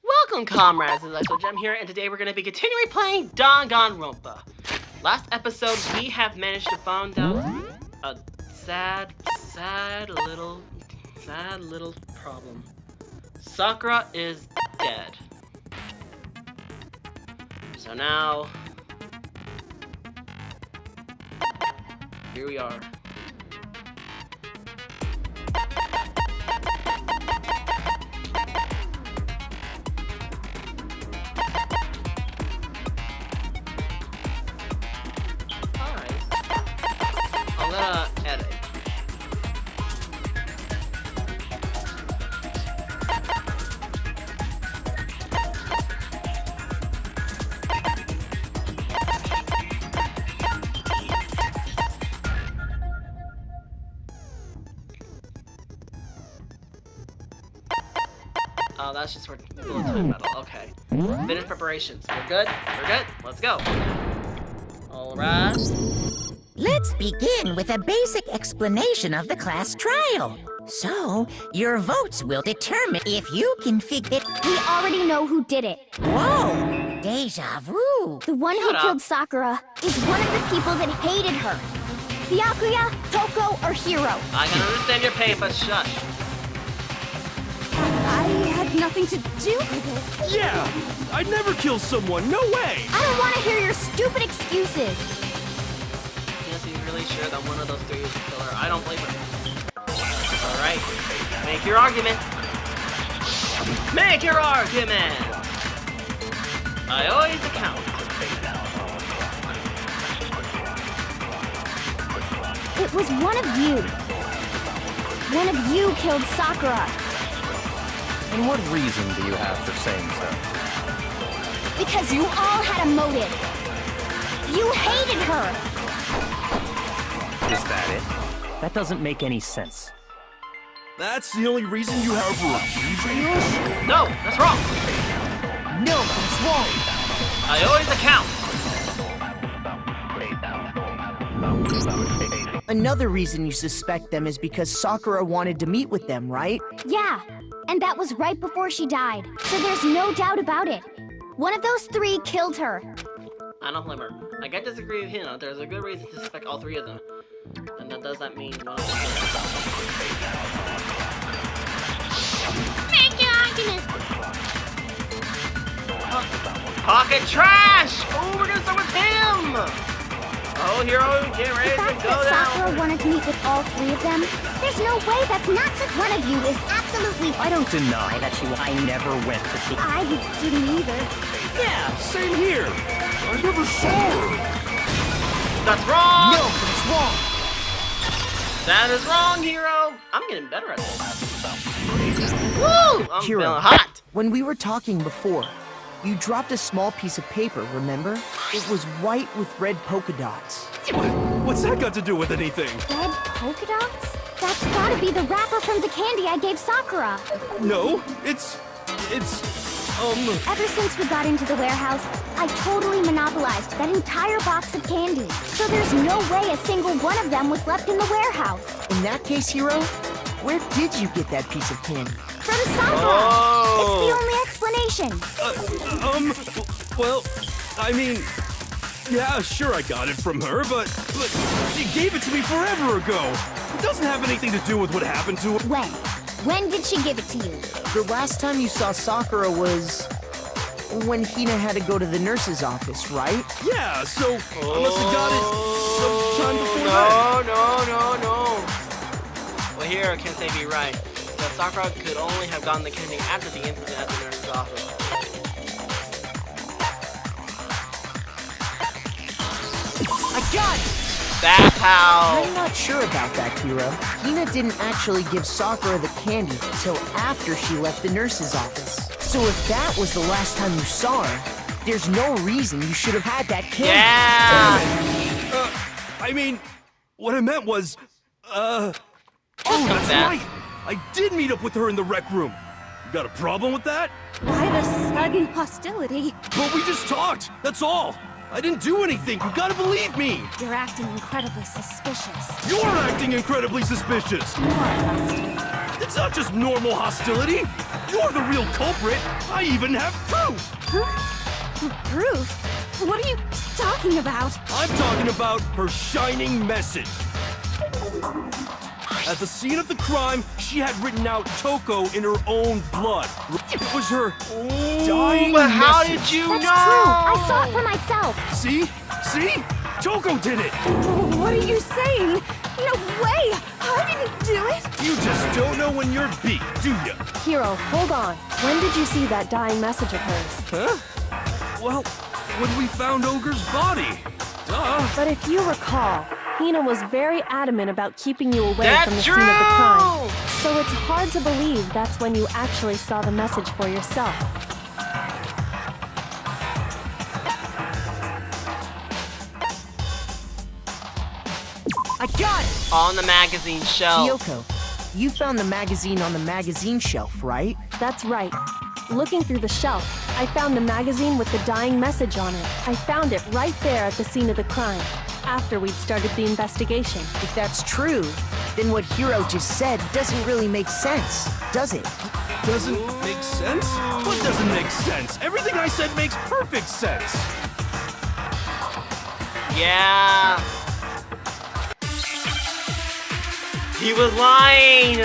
Welcome, comrades, it's Gem here, and today we're going to be continuing playing Danganronpa. Last episode, we have managed to find out a sad little problem. Sakura is dead. So now, here we are. Edit. Oh, that's just for twin metal. Okay. Finish preparations. We're good? We're good? Let's go. Alright. Let's begin with a basic explanation of the class trial. So, your votes will determine if you can figure it. We already know who did it. Whoa! Deja vu. The one who killed Sakura is one of the people that hated her. Byakuya, Toko, or Hiro. I can understand your pain, but shush. I had nothing to do with it. Yeah! I'd never kill someone, no way! I don't want to hear your stupid excuses. Yes, he's really sure that one of those three is the killer. I don't blame him. Alright, make your argument. Make your argument! I always account. It was one of you. One of you killed Sakura. And what reason do you have for saying so? Because you all had a motive. You hated her. Is that it? That doesn't make any sense. That's the only reason you have for accusing us? No, that's wrong. No, that's wrong. I always account. Another reason you suspect them is because Sakura wanted to meet with them, right? Yeah, and that was right before she died. So there's no doubt about it. One of those three killed her. I don't blame her. I can disagree with him. There's a good reason to suspect all three of them. And that does not mean one of them. Make your argument. Pocket trash! Oh, we're gonna start with him! Oh, Hero, get ready The to fact go that down! Sakura wanted to meet with all three of them, there's no way that's not just one of you is absolutely... I don't deny that I never went to see. I didn't either. Yeah, same here. I never saw her. That's wrong! No, that's wrong. That is wrong, Hero! I'm getting better at this. Woo! I'm Hero. feeling hot! When we were talking before, you dropped a small piece of paper, remember? It was white with red polka dots. What's that got to do with anything? Red polka dots? That's gotta be the wrapper from the candy I gave Sakura. No, it's... Ever since we got into the warehouse, I totally monopolized that entire box of candy. So there's no way a single one of them was left in the warehouse. In that case, Hero, where did you get that piece of candy? From Sakura! Oh. It's the only explanation. Well, I mean... Yeah, sure I got it from her, but she gave it to me forever ago. It doesn't have anything to do with what happened to her. When? When did she give it to you? The last time you saw Sakura was... when Hina had to go to the nurse's office, right? Yeah, so I must have got it sometime before No. Well, here I can't say be right. That Sakura could only have gotten the candy after the incident at the nurse's office. I got it! That's how. I'm not sure about that, Hiro. Hina didn't actually give Sakura the candy till after she left the nurse's office. So if that was the last time you saw her, there's no reason you should have had that candy. Yeah! I mean, what I meant was, oh, that's that. right! I did meet up with her in the rec room. You got a problem with that? Why the sudden hostility? But we just talked, that's all. I didn't do anything, you gotta believe me! You're acting incredibly suspicious. You're acting incredibly suspicious! More hostile. It's not just normal hostility! You're the real culprit! I even have proof! Proof? What are you talking about? I'm talking about her shining message. At the scene of the crime, she had written out Toko in her own blood. It was her dying But how message. did you That's know? true. I saw it for myself. See? See? Toko did it! What are you saying? No way! I didn't do it! You just don't know when you're beat, do ya? Hero, hold on. When did you see that dying message of hers? Huh? Well, when we found Ogre's body. Duh. But if you recall, Hina was very adamant about keeping you away That's from the true! scene of the crime. So it's hard to believe that's when you actually saw the message for yourself. I got it! On the magazine shelf. Kyoko, you found the magazine on the magazine shelf, right? That's right. Looking through the shelf, I found the magazine with the dying message on it. I found it right there at the scene of the crime, after we'd started the investigation. If that's true, then what Hiro just said doesn't really make sense, does it? Doesn't make sense? What doesn't make sense? Everything I said makes perfect sense. Yeah. He was lying.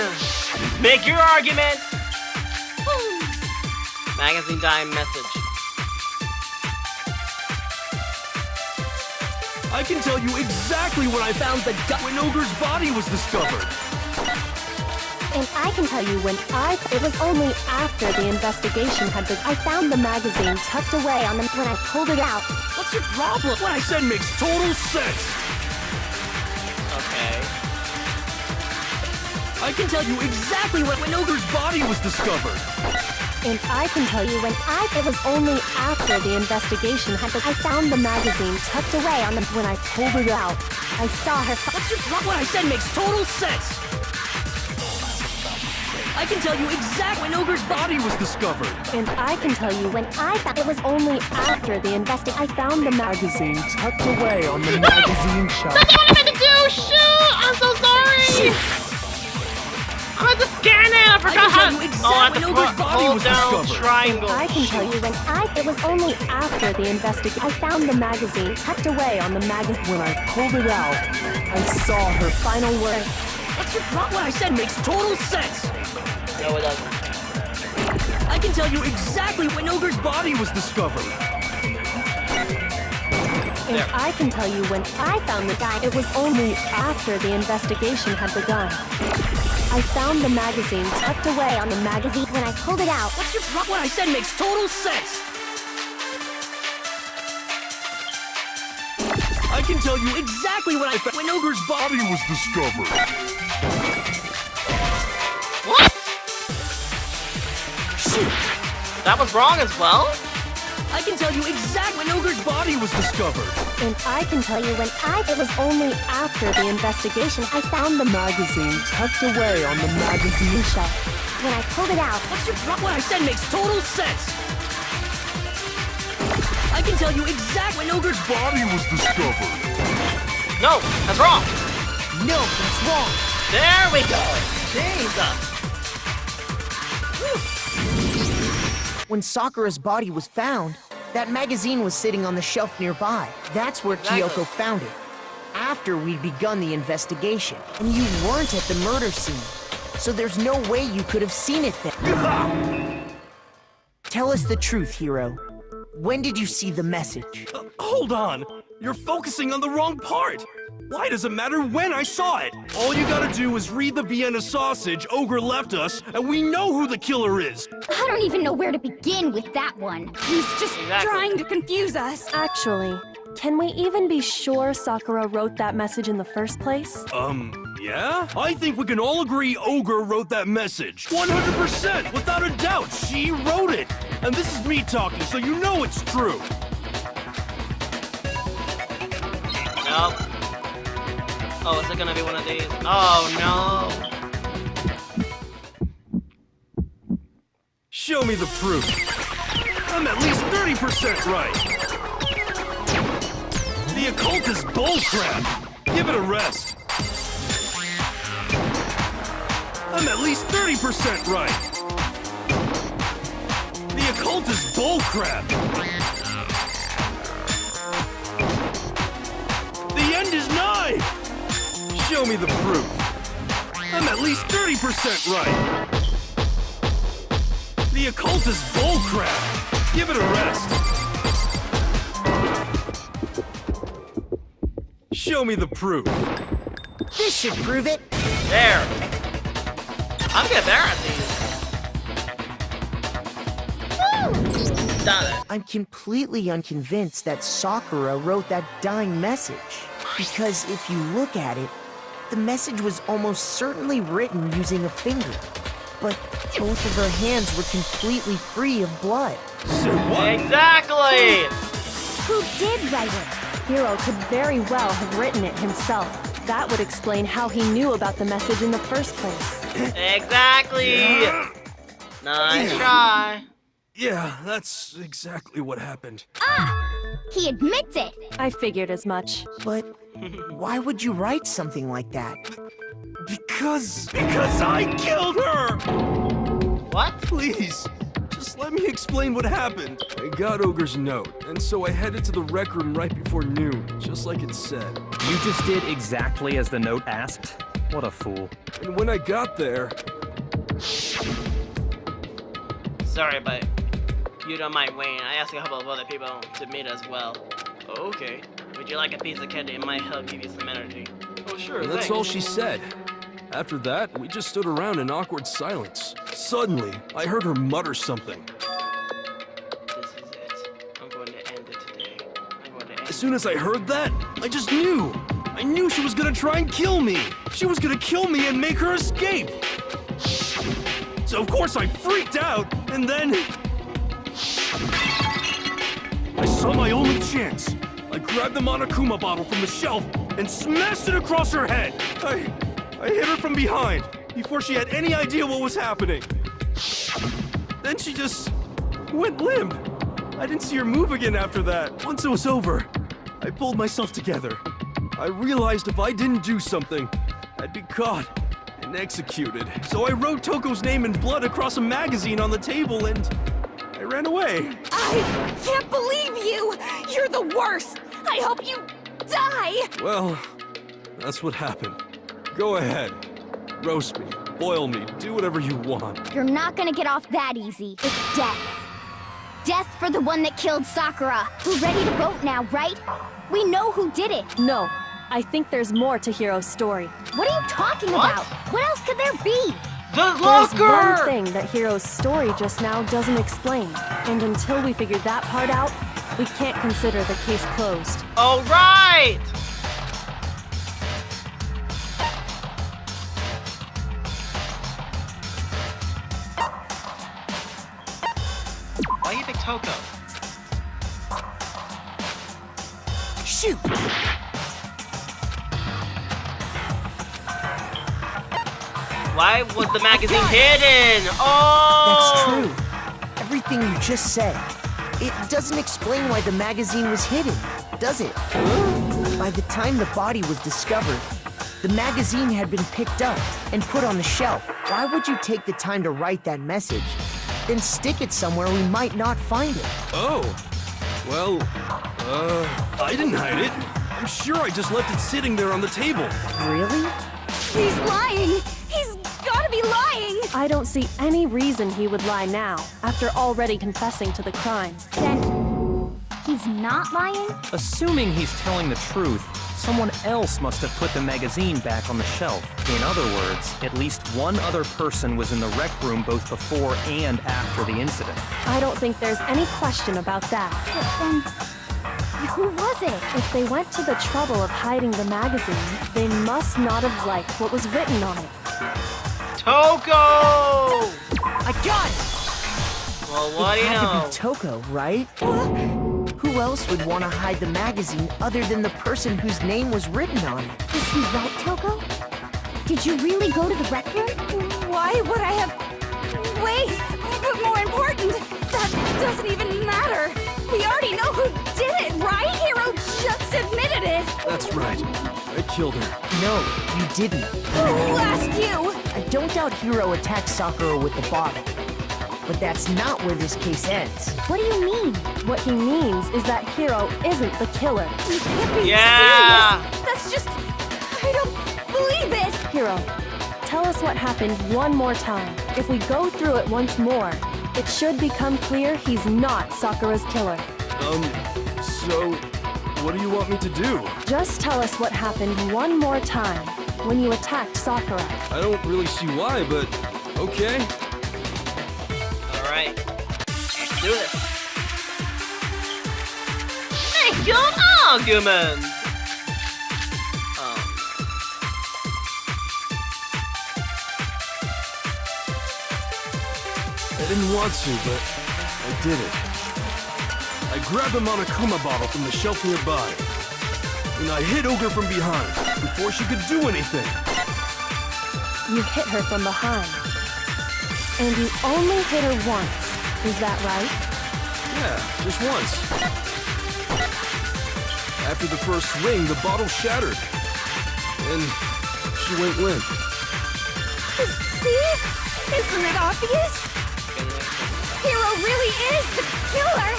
Make your argument. Magazine dying message. I can tell you exactly when I found the when Ogre's body was discovered. And I can tell you when it was only after the investigation had begun. I found the magazine tucked away on the when I pulled it out. What's your problem? What I said makes total sense. Okay. I can tell you exactly when Ogre's body was discovered. And I can tell you when it was only after the investigation had begun. I found the magazine tucked away on the when I pulled it out. I saw her. What's your problem? What I said makes total sense. I can tell you exactly when Ogre's body was discovered. And I can tell you when I found it was only after the investigation. I found the magazine tucked away on the magazine shelf. That's what I meant to do! Shoot! I'm so sorry! I meant to scan it! I forgot how to... exactly I have when to Ogre's body hold was down discovered. triangle. I can tell you when it was only after the investigation. I found the magazine tucked away on the magazine. When I pulled it out, I saw her final words. What's your problem? What I said makes total sense. No, it doesn't. I can tell you exactly when Ogre's body was discovered. And I can tell you when I found the guy. It was only after the investigation had begun. I found the magazine tucked away on the magazine. When I pulled it out, What's your problem? What I said makes total sense. I can tell you exactly when when Ogre's body was discovered. What? Shoot. That was wrong as well? I can tell you exactly when Ogre's body was discovered. And I can tell you when it was only after the investigation. I found the magazine tucked away on the magazine shelf. when I pulled it out, What's your problem? What I said makes total sense. I can tell you exactly when Ogre's body was discovered. No, that's wrong. No, that's wrong. There we go. Jesus. When Sakura's body was found, that magazine was sitting on the shelf nearby. That's where Exactly. Kyoko found it. After we'd begun the investigation. And you weren't at the murder scene. So there's no way you could have seen it then. Tell us the truth, Hiro. When did you see the message? Hold on. You're focusing on the wrong part. Why does it matter when I saw it? All you gotta do is read the Vienna sausage Ogre left us, and we know who the killer is. I don't even know where to begin with that one. He's just Exactly. trying to confuse us. Actually, can we even be sure Sakura wrote that message in the first place? Yeah? I think we can all agree Ogre wrote that message. 100%, without a doubt, she wrote it. And this is me talking, so you know it's true. Nope. Oh, is it gonna be one of these? Oh, no. Show me the proof. I'm at least 30% right. The occult is bullcrap. Give it a rest. I'm at least 30% right. bullcrap! The end is nigh! Show me the proof. I'm at least 30% right. The occult is bullcrap. Give it a rest. Show me the proof. This should prove it. There. I'm getting better at these. Done it. I'm completely unconvinced that Sakura wrote that dying message. Because if you look at it, the message was almost certainly written using a finger. But both of her hands were completely free of blood. So what? Exactly! Who did write it? Hiro could very well have written it himself. That would explain how he knew about the message in the first place. Exactly! Nice try. Yeah, that's exactly what happened. He admits it. I figured as much. But why would you write something like that? Because I killed her! What? Please, just let me explain what happened. I got Ogre's note, and so I headed to the rec room right before noon, just like it said. You just did exactly as the note asked? What a fool. And when I got there, Sorry, but you don't mind waiting. I asked a couple of other people to meet as well. Okay. Would you like a piece of candy? It might help give you some energy. Oh, sure. and that's thanks. all she said. After that, we just stood around in awkward silence. Suddenly, I heard her mutter something. This is it. I'm going to end it today. I'm going to end As soon as I heard that, I just knew. I knew she was gonna try and kill me. She was gonna kill me and make her escape. So of course I freaked out, and then I saw my only chance. I grabbed the Monokuma bottle from the shelf and smashed it across her head. I hit her from behind before she had any idea what was happening. Then she just went limp. I didn't see her move again after that. Once it was over, I pulled myself together. I realized if I didn't do something, I'd be caught and executed. So I wrote Toko's name in blood across a magazine on the table and I ran away. I can't believe you! You're the worst! I hope you die! Well, that's what happened. Go ahead. Roast me, boil me, do whatever you want. You're not gonna get off that easy. It's death. Death for the one that killed Sakura. We're ready to vote now, right? We know who did it. No, I think there's more to Hiro's story. What are you talking What? about? What else could there be? The There's one locker! thing that Hiro's story just now doesn't explain. And until we figure that part out, we can't consider the case closed. All right! Why you pick Toko? Shoot! Why was the magazine hidden? Oh! That's true. Everything you just said. It doesn't explain why the magazine was hidden, does it? By the time the body was discovered, the magazine had been picked up and put on the shelf. Why would you take the time to write that message, then stick it somewhere we might not find it? Oh. Well, I didn't hide it. I'm sure I just left it sitting there on the table. Really? He's lying! He's gotta be lying! I don't see any reason he would lie now, after already confessing to the crime. Then he's not lying? Assuming he's telling the truth, someone else must have put the magazine back on the shelf. In other words, at least one other person was in the rec room both before and after the incident. I don't think there's any question about that. But then, who was it? If they went to the trouble of hiding the magazine, they must not have liked what was written on it. Toko! I got it! Well, what do you It had to know? be Toko, right? Who else would want to hide the magazine other than the person whose name was written on it? Is he right, Toko? Did you really go to the rec room? Why would I have... Wait, but more important, that doesn't even matter. We already know who did it, right? Hiro just admitted it. That's right. I killed her. No, you didn't. Who asked you? I don't doubt Hiro attacked Sakura with the bottle. But that's not where this case ends. What do you mean? What he means is that Hiro isn't the killer. You can't be Yeah. serious. That's just... I don't believe it. Hiro, tell us what happened one more time. If we go through it once more, it should become clear he's not Sakura's killer. So, what do you want me to do? Just tell us what happened one more time when you attacked Sakura. I don't really see why, but okay. Alright. Let's do this. Make your argument! I didn't want to, but I did it. I grabbed a Monokuma bottle from the shelf nearby, and I hit Ogre from behind before she could do anything. You hit her from behind. And you only hit her once. Is that right? Yeah, just once. After the first swing, the bottle shattered, and she went limp. See? Isn't it obvious? Hiro really is the killer!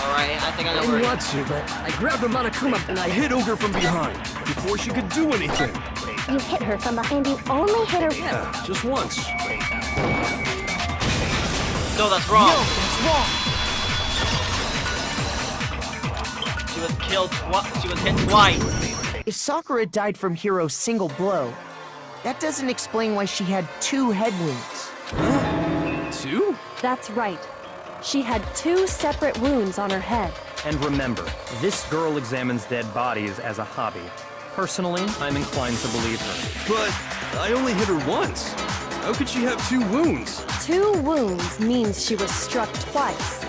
Alright, I think I know I where didn't want to, but I grabbed a Monokuma and I hit Ogre from behind before she could do anything. You hit her from behind, you only hit her... Yeah, just once. No, that's wrong. No, that's wrong. She was killed twice. She was hit twice. If Sakura died from Hiro's single blow, that doesn't explain why she had 2 head wounds. 2? That's right. She had 2 separate wounds on her head. And remember, this girl examines dead bodies as a hobby. Personally, I'm inclined to believe her. But I only hit her once. How could she have 2 wounds? 2 wounds means she was struck twice.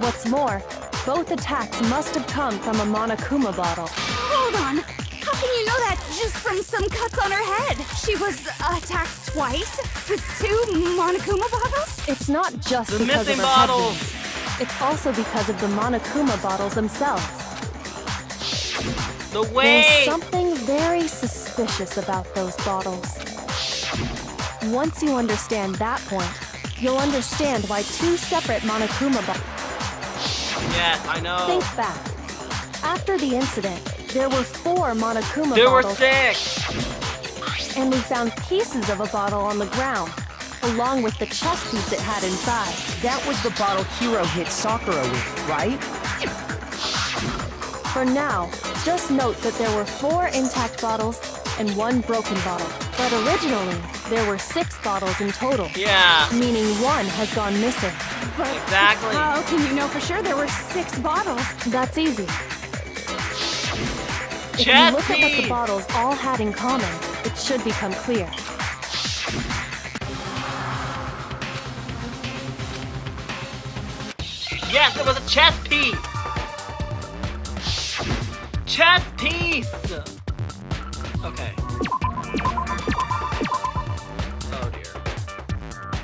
What's more, both attacks must have come from a Monokuma bottle. Hold on! How can you know that just from some cuts on her head? She was attacked twice with 2 Monokuma bottles? It's not just The because of missing her bottles. head wounds. It's also because of the Monokuma bottles themselves. The There's way. something very suspicious about those bottles. Once you understand that point, you'll understand why 2 separate Monokuma bottles... Yes, I know. Think back. After the incident, there were 4 Monokuma There were bottles, 6. and we found pieces of a bottle on the ground, along with the chest piece it had inside. That was the bottle Hiro hit Sakura with, right? For now, just note that there were 4 intact bottles and 1 broken bottle. But originally, there were 6 bottles in total, Yeah. meaning 1 has gone missing. But Exactly. how can you know for sure there were 6 bottles? That's easy. If you Chest look at what the piece. bottles all had in common, it should become clear. Yes, it was a chess piece. Chess piece. Okay. Oh dear.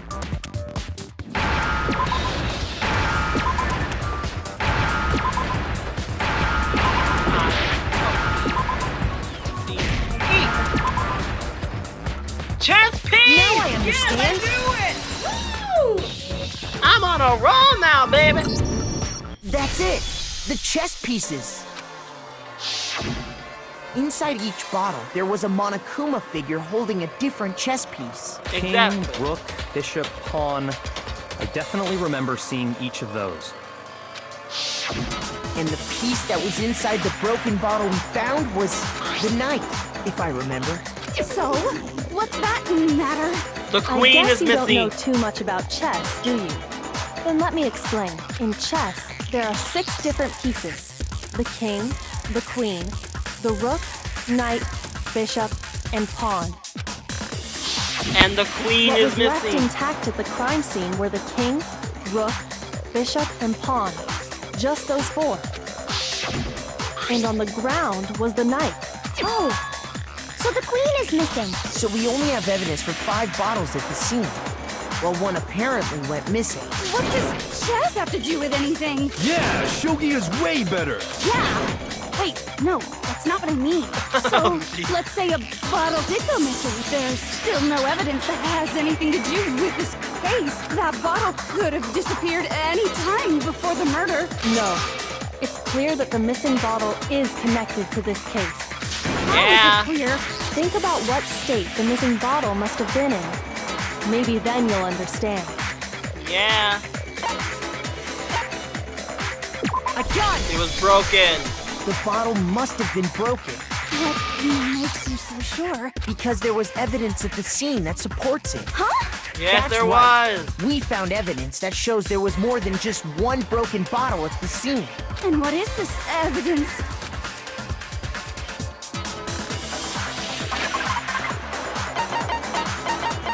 Chess piece! Now I understand. Yes, I do it! Woo! I'm on a roll now, baby! That's it! The chess pieces! Inside each bottle, there was a Monokuma figure holding a different chess piece. Exactly. King, rook, bishop, pawn. I definitely remember seeing each of those. And the piece that was inside the broken bottle we found was the knight, if I remember. So, what's that matter? The I queen guess is you don't know missing. too much about chess, do you? Then let me explain. In chess, there are 6 different pieces. The king, the queen, the rook, knight, bishop, and pawn. And the queen What is was left missing. intact at the crime scene were the king, rook, bishop, and pawn. Just those 4. And on the ground was the knight. Oh, so the queen is missing. So we only have evidence for 5 bottles at the scene, while one apparently went missing. What does chess have to do with anything? Yeah, shogi is way better. Yeah, Wait, no, that's not what I mean. So, let's say a bottle did go missing. There's still no evidence that has anything to do with this case. That bottle could have disappeared any time before the murder. No. It's clear that the missing bottle is connected to this case. Yeah. How is it clear? Think about what state the missing bottle must have been in. Maybe then you'll understand. Yeah. I got it! It was broken. The bottle must have been broken. What makes you so sure? Because there was evidence at the scene that supports it. Huh? Yes, That's there right. was. We found evidence that shows there was more than just one broken bottle at the scene. And what is this evidence?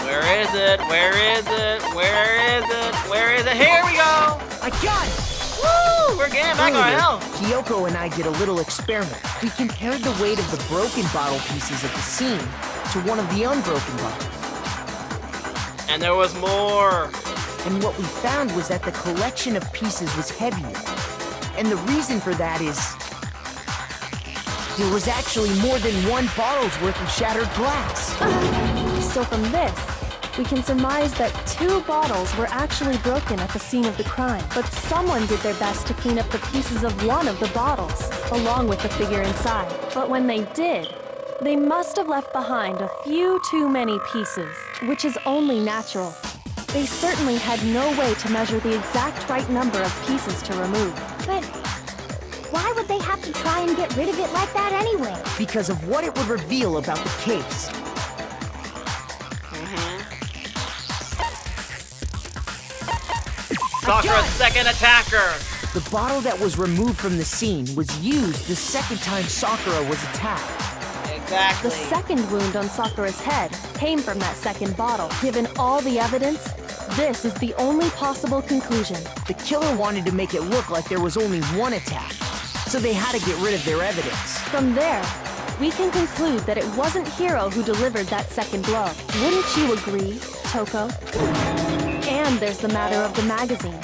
Where is it? Where is it? Where is it? Where is it? Here we go! I got it! Woo! We're getting back our Earlier, health. Kyoko and I did a little experiment. We compared the weight of the broken bottle pieces at the scene to one of the unbroken bottles. And there was more. And what we found was that the collection of pieces was heavier. And the reason for that is there was actually more than one bottle's worth of shattered glass. So from this, we can surmise that 2 bottles were actually broken at the scene of the crime. But someone did their best to clean up the pieces of one of the bottles, along with the figure inside. But when they did, they must have left behind a few too many pieces, which is only natural. They certainly had no way to measure the exact right number of pieces to remove. But why would they have to try and get rid of it like that anyway? Because of what it would reveal about the case. Sakura's second attacker. The bottle that was removed from the scene was used the second time Sakura was attacked. Exactly. The second wound on Sakura's head came from that second bottle. Given all the evidence, this is the only possible conclusion. The killer wanted to make it look like there was only one attack, so they had to get rid of their evidence. From there, we can conclude that it wasn't Hiro who delivered that second blow. Wouldn't you agree, Toko? And there's the matter of the magazine.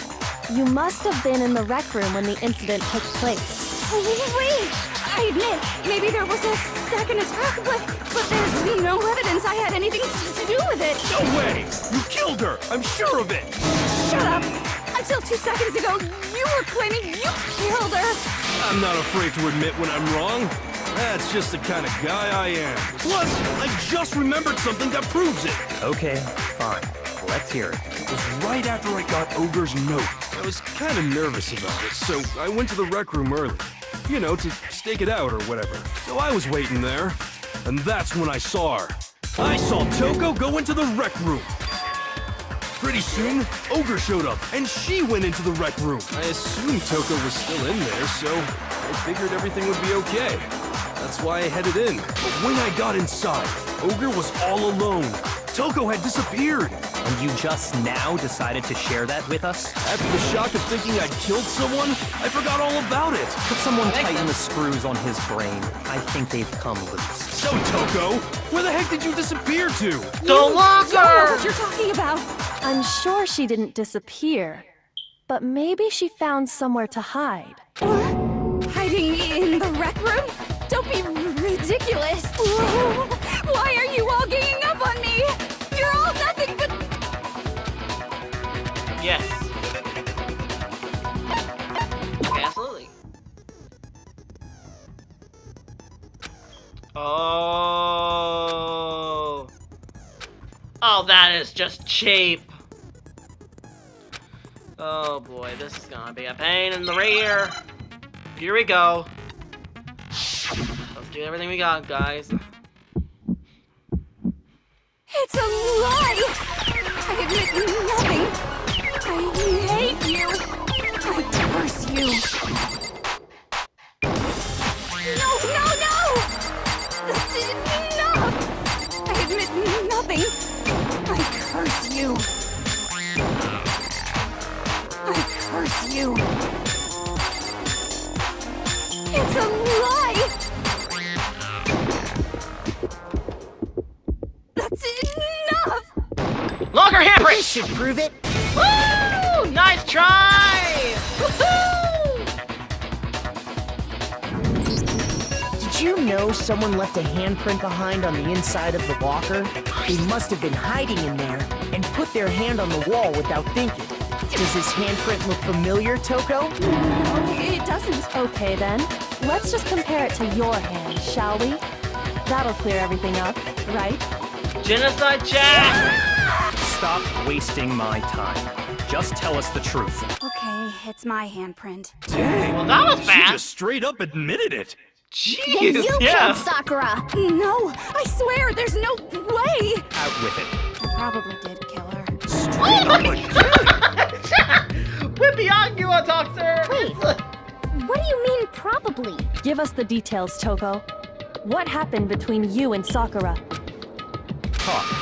You must have been in the rec room when the incident took place. Wait! I admit, maybe there was a second attack, but there's no evidence I had anything to do with it. No way! You killed her! I'm sure of it! Shut up! Until 2 seconds ago, you were claiming you killed her. I'm not afraid to admit when I'm wrong. That's just the kind of guy I am. Plus, I just remembered something that proves it. Okay, fine. Let's hear it. It was right after I got Ogre's note. I was kind of nervous about it, so I went to the rec room early. You know, to stake it out or whatever. So I was waiting there, and that's when I saw her. I saw Toko go into the rec room. Pretty soon, Ogre showed up, and she went into the rec room. I assumed Toko was still in there, so I figured everything would be okay. That's why I headed in. But when I got inside, Ogre was all alone. Toko had disappeared. And you just now decided to share that with us? After the shock of thinking I'd killed someone, I forgot all about it. Could someone tighten the screws on his brain? I think they've come loose. So, Toko, where the heck did you disappear to? The Don't know locker! what you're talking about. I'm sure she didn't disappear, but maybe she found somewhere to hide. Hiding in the rec room? Don't be ridiculous. Why are you all ganging up on me? You're all nothing but... Yes. Okay, absolutely. Oh. Oh, that is just cheap. Oh boy, this is gonna be a pain in the rear. Here we go. Let's do everything we got, guys. It's a lie! I admit nothing. I hate you. I curse you. No! That's enough! I admit nothing. I curse you. I curse you. It's a lie! That's enough! Locker This handbrake! should prove it. Woo! Nice try! Woohoo! Did you know someone left a handprint behind on the inside of the locker? They must have been hiding in there and put their hand on the wall without thinking. Does this handprint look familiar, Toko? No, it doesn't. Okay then, let's just compare it to your hand, shall we? That'll clear everything up, right? Genocide Jack! Stop wasting my time. Just tell us the truth. Okay, it's my handprint. Dang. Well, that was She fast. just straight up admitted it. Jeez, You yeah. killed Sakura! No, I swear, there's no way! Out with it. I probably did kill her. Oh my god! Whippy on you, talk, sir! Wait. What do you mean, probably? Give us the details, Toko. What happened between you and Sakura? Talk.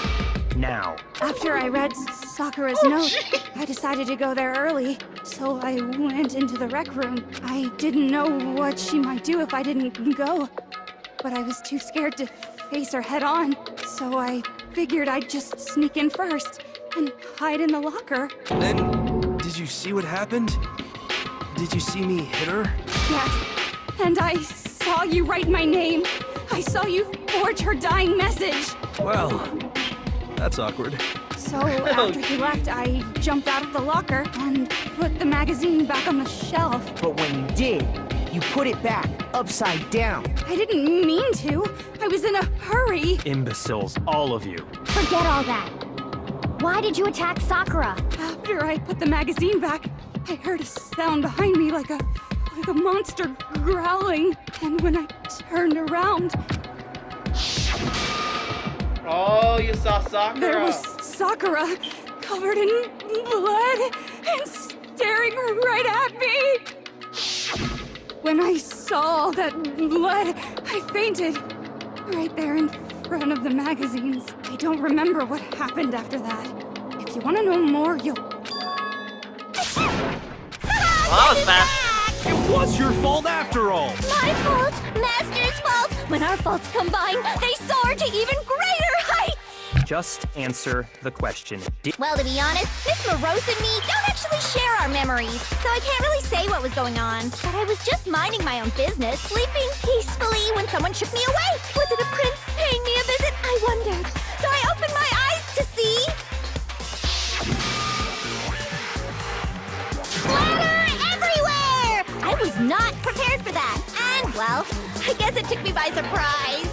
Now. After I read Sakura's note, I decided to go there early. So I went into the rec room. I didn't know what she might do if I didn't go. But I was too scared to face her head on. So I figured I'd just sneak in first and hide in the locker. Then, did you see what happened? Did you see me hit her? Yes. And I saw you write my name. I saw you forge her dying message. Well, that's awkward. So after he left, I jumped out of the locker and put the magazine back on the shelf. But when you did, you put it back, upside down. I didn't mean to. I was in a hurry. Imbeciles, all of you. Forget all that. Why did you attack Sakura? After I put the magazine back, I heard a sound behind me like a monster growling. And when I turned around, Oh, you saw Sakura. there was Sakura, covered in blood and staring right at me. When I saw all that blood, I fainted. Right there in front of the magazines. I don't remember what happened after that. If you want to know more, you'll... Well, that was fast. It was your fault after all. My fault, Master's fault. When our faults combine, they soar to even greater heights. Just answer the question. Well, to be honest, Miss Morose and me don't actually share our memories, so I can't really say what was going on. But I was just minding my own business, sleeping peacefully when someone shook me awake. Was it a prince paying me a visit? I wondered. So I opened my eyes to see... splatter everywhere! I was not prepared for that. And, well, I guess it took me by surprise.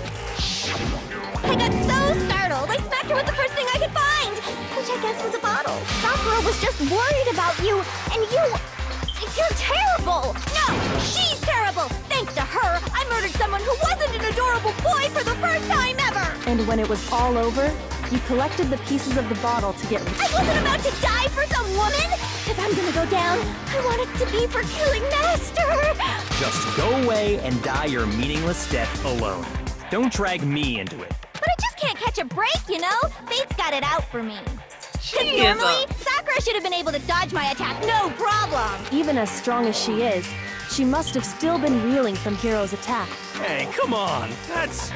I got so startled, I smacked her with the first thing I could find, which I guess was a bottle. Sakura was just worried about you, and you're terrible! No, she's terrible! Thanks to her, I murdered someone who wasn't an adorable boy for the first time ever! And when it was all over, you collected the pieces of the bottle to get... I wasn't about to die for some woman! If I'm gonna go down, I want it to be for killing Master! Just go away and die your meaningless death alone. Don't drag me into it. But I just can't catch a break, you know? Fate's got it out for me. She Because is normally, Sakura should have been able to dodge my attack, no problem! Even as strong as she is, she must have still been reeling from Hiro's attack. Hey, come on. That's,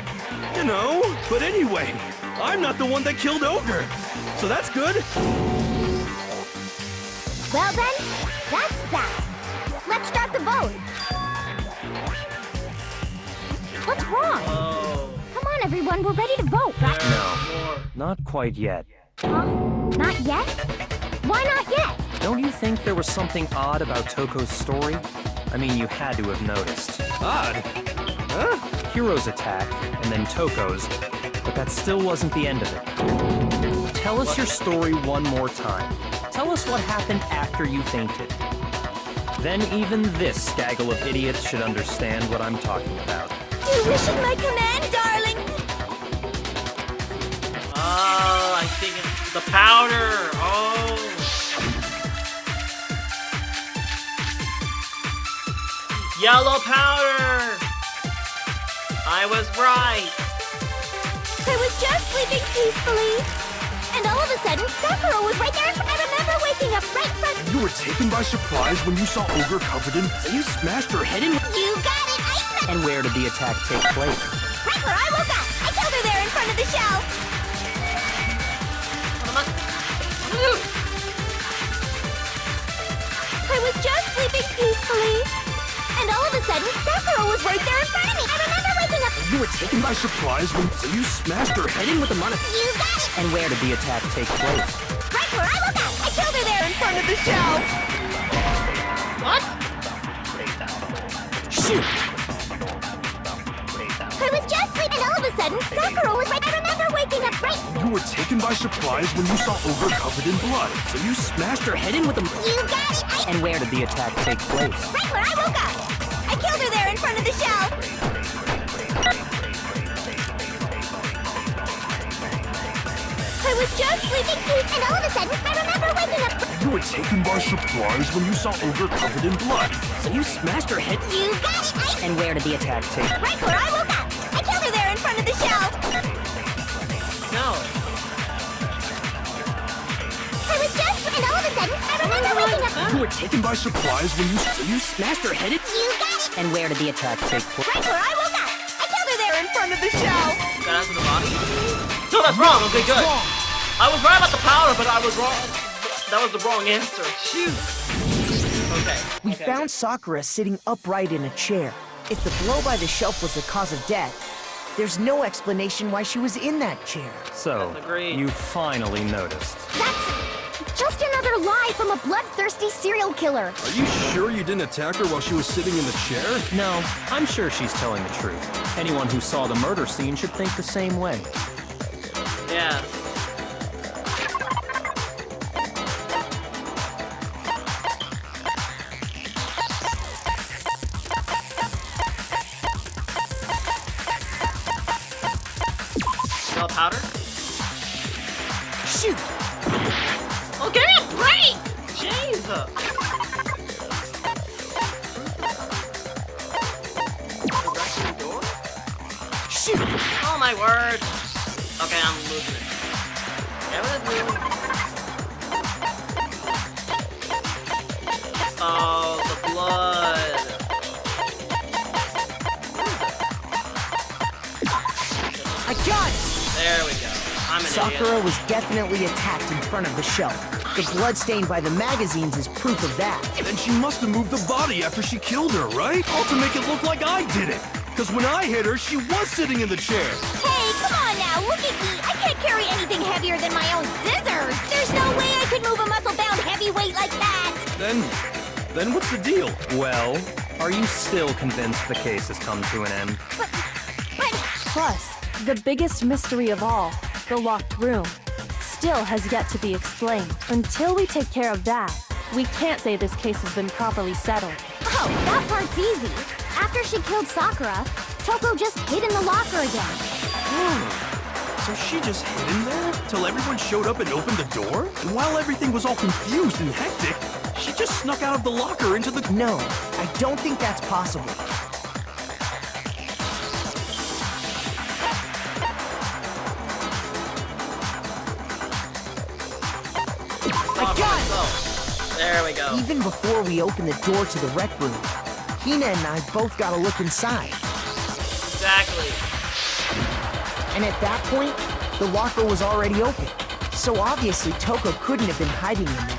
you know. But anyway, I'm not the one that killed Ogre. So that's good. Well then, that's that. Let's start the vote. What's wrong? Oh, Come on, everyone, we're ready to vote, right? No, not quite yet. Huh? Not yet? Why not yet? Don't you think there was something odd about Toko's story? I mean, you had to have noticed. Odd. Huh? Hiro's attack, and then Toko's, but that still wasn't the end of it. Tell us your story one more time. Tell us what happened after you fainted. Then even this gaggle of idiots should understand what I'm talking about. Your wish is my command, darling. oh, I think it's the powder. Oh. Yellow powder. I was right. I was just sleeping peacefully. And all of a sudden, Sakura was right there. I remember waking up right in front. You were taken by surprise when you saw Ogre covered in... You smashed her head in... You got it. I said And where did the attack take place? right where I woke up. I killed her there in front of the shelf. I was just sleeping peacefully. And all of a sudden, Sakura was right there in front of me. I remember waking up. You were taken by surprise when you smashed her head in with a monochrome. You got it. And where did the attack take place? Right where I woke up. I killed her there in front of the shelf. What? Shoot! I was just sleeping, and all of a sudden, Sakura was right. I remember waking up right. You were taken by surprise when you saw Ogre covered in blood, so you smashed her head in with a... You got it. And where did the attack take place? Right where I woke up. I killed her there in front of the shelf. I was just sleeping, and all of a sudden, I remember waking up. You were taken by surprise when you saw Ogre covered in blood, so you smashed her head... You got it. And where did the attack take place? Right where I woke up. I killed her there in front of the shelf. No. I was just, and all of a sudden, I remember waking up. You were taken by surprise when you smashed her head in... You got it. And where did the attack take place? Right where I woke up. I killed her there in front of the shelf. That has the body? No, that's wrong. Okay, good. I was right about the powder, but I was wrong. That was the wrong answer. Shoot. Okay. We okay. found Sakura sitting upright in a chair. If the blow by the shelf was the cause of death, there's no explanation why she was in that chair. So, That's agreed. you finally noticed. That's just another lie from a bloodthirsty serial killer. Are you sure you didn't attack her while she was sitting in the chair? No, I'm sure she's telling the truth. Anyone who saw the murder scene should think the same way. Yeah. Yellow powder? Shoot! Oh, give me a break! Jesus! The restroom door? Shoot! Oh my word! Okay, I'm losing it. Yeah, what is it? Oh, the blood. I got it! There we go. I'm an Sakura idiot. was definitely attacked in front of the shelf. The blood stained by the magazines is proof of that. Then she must have moved the body after she killed her, right? All to make it look like I did it. Because when I hit her, she was sitting in the chair. Hey, come on now, look at me. I can't carry anything heavier than my own scissors. There's no way I could move a muscle-bound heavyweight like that. Then what's the deal? Well, are you still convinced the case has come to an end? But Plus, the biggest mystery of all, the locked room, still has yet to be explained. Until we take care of that, we can't say this case has been properly settled. Oh, that part's easy. After she killed Sakura, Toko just hid in the locker again. So she just hid in there till everyone showed up and opened the door? And while everything was all confused and hectic, she just snuck out of the locker into the... No, I don't think that's possible. I got it! There we go. Even before we opened the door to the rec room, Hina and I both got a look inside. Exactly. And at that point, the locker was already open. So obviously Toko couldn't have been hiding in there.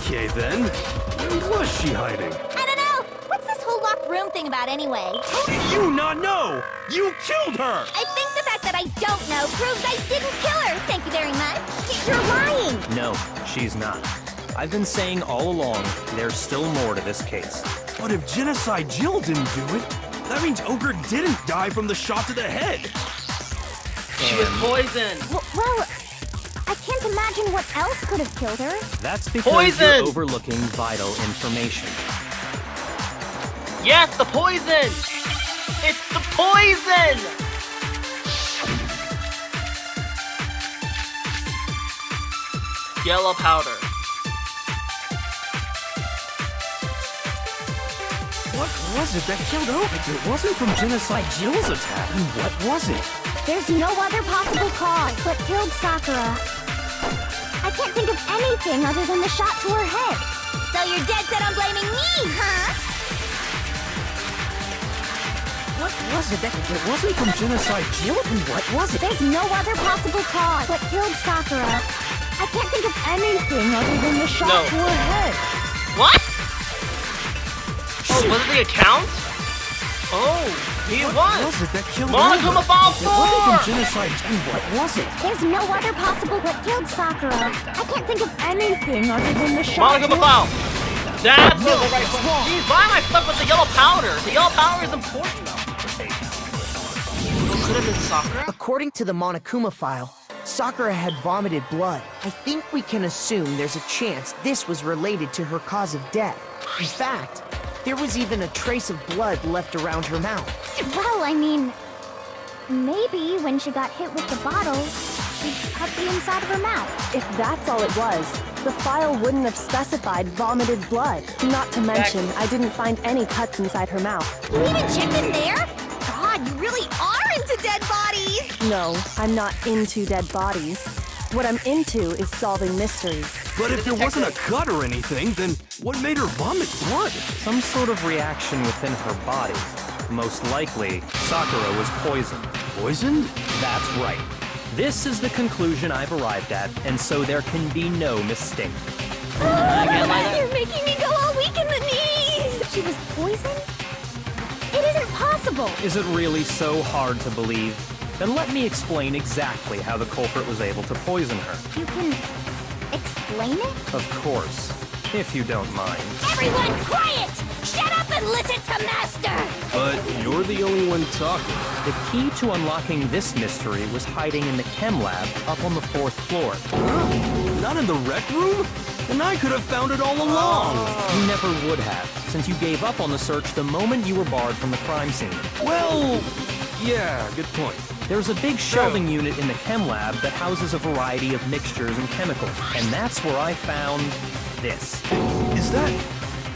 Okay then, where was she hiding? I don't know. What's this whole locked room thing about anyway? How do you not know? You killed her! I think the fact that I don't know proves I didn't kill her. Thank you very much. You're lying. No, she's not. I've been saying all along, there's still more to this case. But if Genocide Jill didn't do it, that means Ogre didn't die from the shot to the head. She was poisoned. Well, I can't imagine what else could have killed her. That's because Poison! you're overlooking vital information. Yes, the poison! It's the poison! Yellow powder. What was it that killed Ogre? It wasn't from Genocide Jill's attack. Then what was it? There's no other possible cause what killed Sakura. I can't think of anything other than the shot to her head. So you're dead set on blaming me, huh? What was it that it wasn't from Genocide Jill? Then what was it? There's no other possible cause what killed Sakura. I can't think of anything other than the shot No. to her head. What? Oh, was it the account? Oh, he won! What was it that killed Monokuma Ball It wasn't 4! from genocide 2, what was it? There's no other possible what killed Sakura. I can't think of anything other than the Monokuma Ball! That's the right one. Jeez, why am I stuck with the yellow powder? The yellow powder is important though. Could have been Sakura? According to the Monokuma file, Sakura had vomited blood. I think we can assume there's a chance this was related to her cause of death. In fact, there was even a trace of blood left around her mouth. Well, I mean, maybe when she got hit with the bottle, she cut the inside of her mouth. If that's all it was, the file wouldn't have specified vomited blood. Not to mention, I didn't find any cuts inside her mouth. You even checked in there? God, you really are into dead bodies! No, I'm not into dead bodies. What I'm into is solving mysteries. But if there wasn't a cut or anything, then what made her vomit blood? Some sort of reaction within her body. Most likely, Sakura was poisoned. Poisoned? That's right. This is the conclusion I've arrived at, and so there can be no mistake. You're making me go all weak in the knees! She was poisoned? It isn't possible! Is it really so hard to believe? Then let me explain exactly how the culprit was able to poison her. You can explain it? Of course, if you don't mind. Everyone quiet! Shut up and listen to Master! But you're the only one talking. The key to unlocking this mystery was hiding in the chem lab up on the 4th floor. Not in the rec room? And I could have found it all along. You never would have, since you gave up on the search the moment you were barred from the crime scene. Well, yeah, good point. There's a big shelving unit in the chem lab that houses a variety of mixtures and chemicals, and that's where I found this. Is that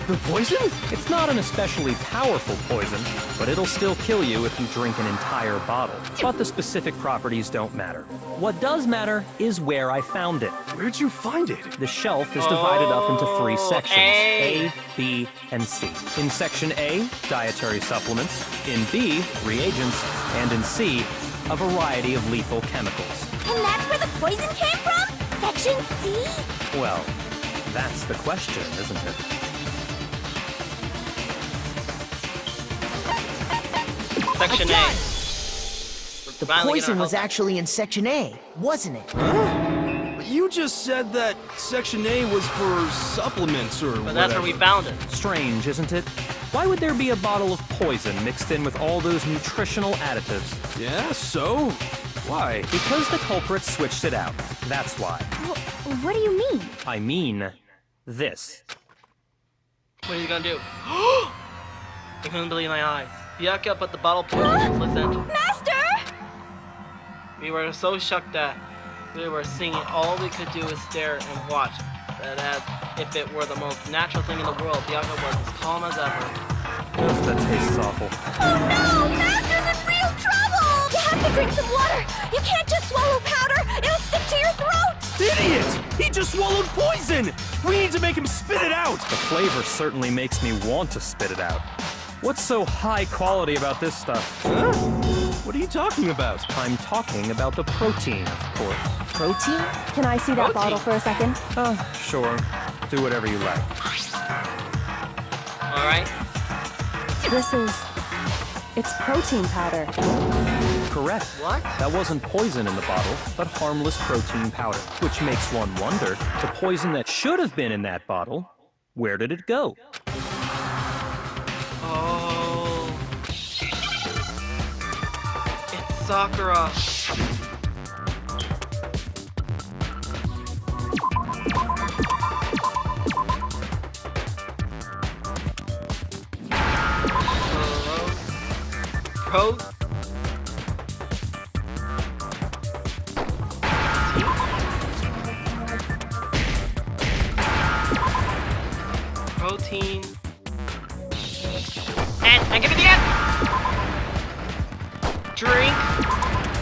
the poison? It's not an especially powerful poison, but it'll still kill you if you drink an entire bottle. But the specific properties don't matter. What does matter is where I found it. Where'd you find it? The shelf is divided up into 3 sections, A. A, B, and C. In section A, dietary supplements. In B, reagents. And in C, a variety of lethal chemicals. And that's where the poison came from? Section C? Well, that's the question, isn't it? Section A. The poison was actually in Section A, wasn't it? You just said that Section A was for supplements or But that's where we found it. Strange, isn't it? Why would there be a bottle of poison mixed in with all those nutritional additives? Yeah, so? Why? Because the culprit switched it out. That's why. Well, what do you mean? I mean, this. What are you gonna do? I couldn't believe my eyes. Byakuya put the bottle poison listened. Master! We were so shocked that we were seeing it. All we could do was stare and watch. That as if it were the most natural thing in the world, Byakuya was as calm as ever. Ugh, that tastes awful. Oh no! Master's in real trouble! You have to drink some water! You can't just swallow powder! It'll stick to your throat! Idiot! He just swallowed poison! We need to make him spit it out! The flavor certainly makes me want to spit it out. What's so high quality about this stuff? Huh? What are you talking about? I'm talking about the protein, of course. Protein? Can I see that bottle for a second? Sure. Do whatever you like. Alright? It's protein powder. Correct. What? That wasn't poison in the bottle, but harmless protein powder. Which makes one wonder, the poison that should have been in that bottle, where did it go? Oh. It's Sakura. Pro. Protein. And give me the end. Drink.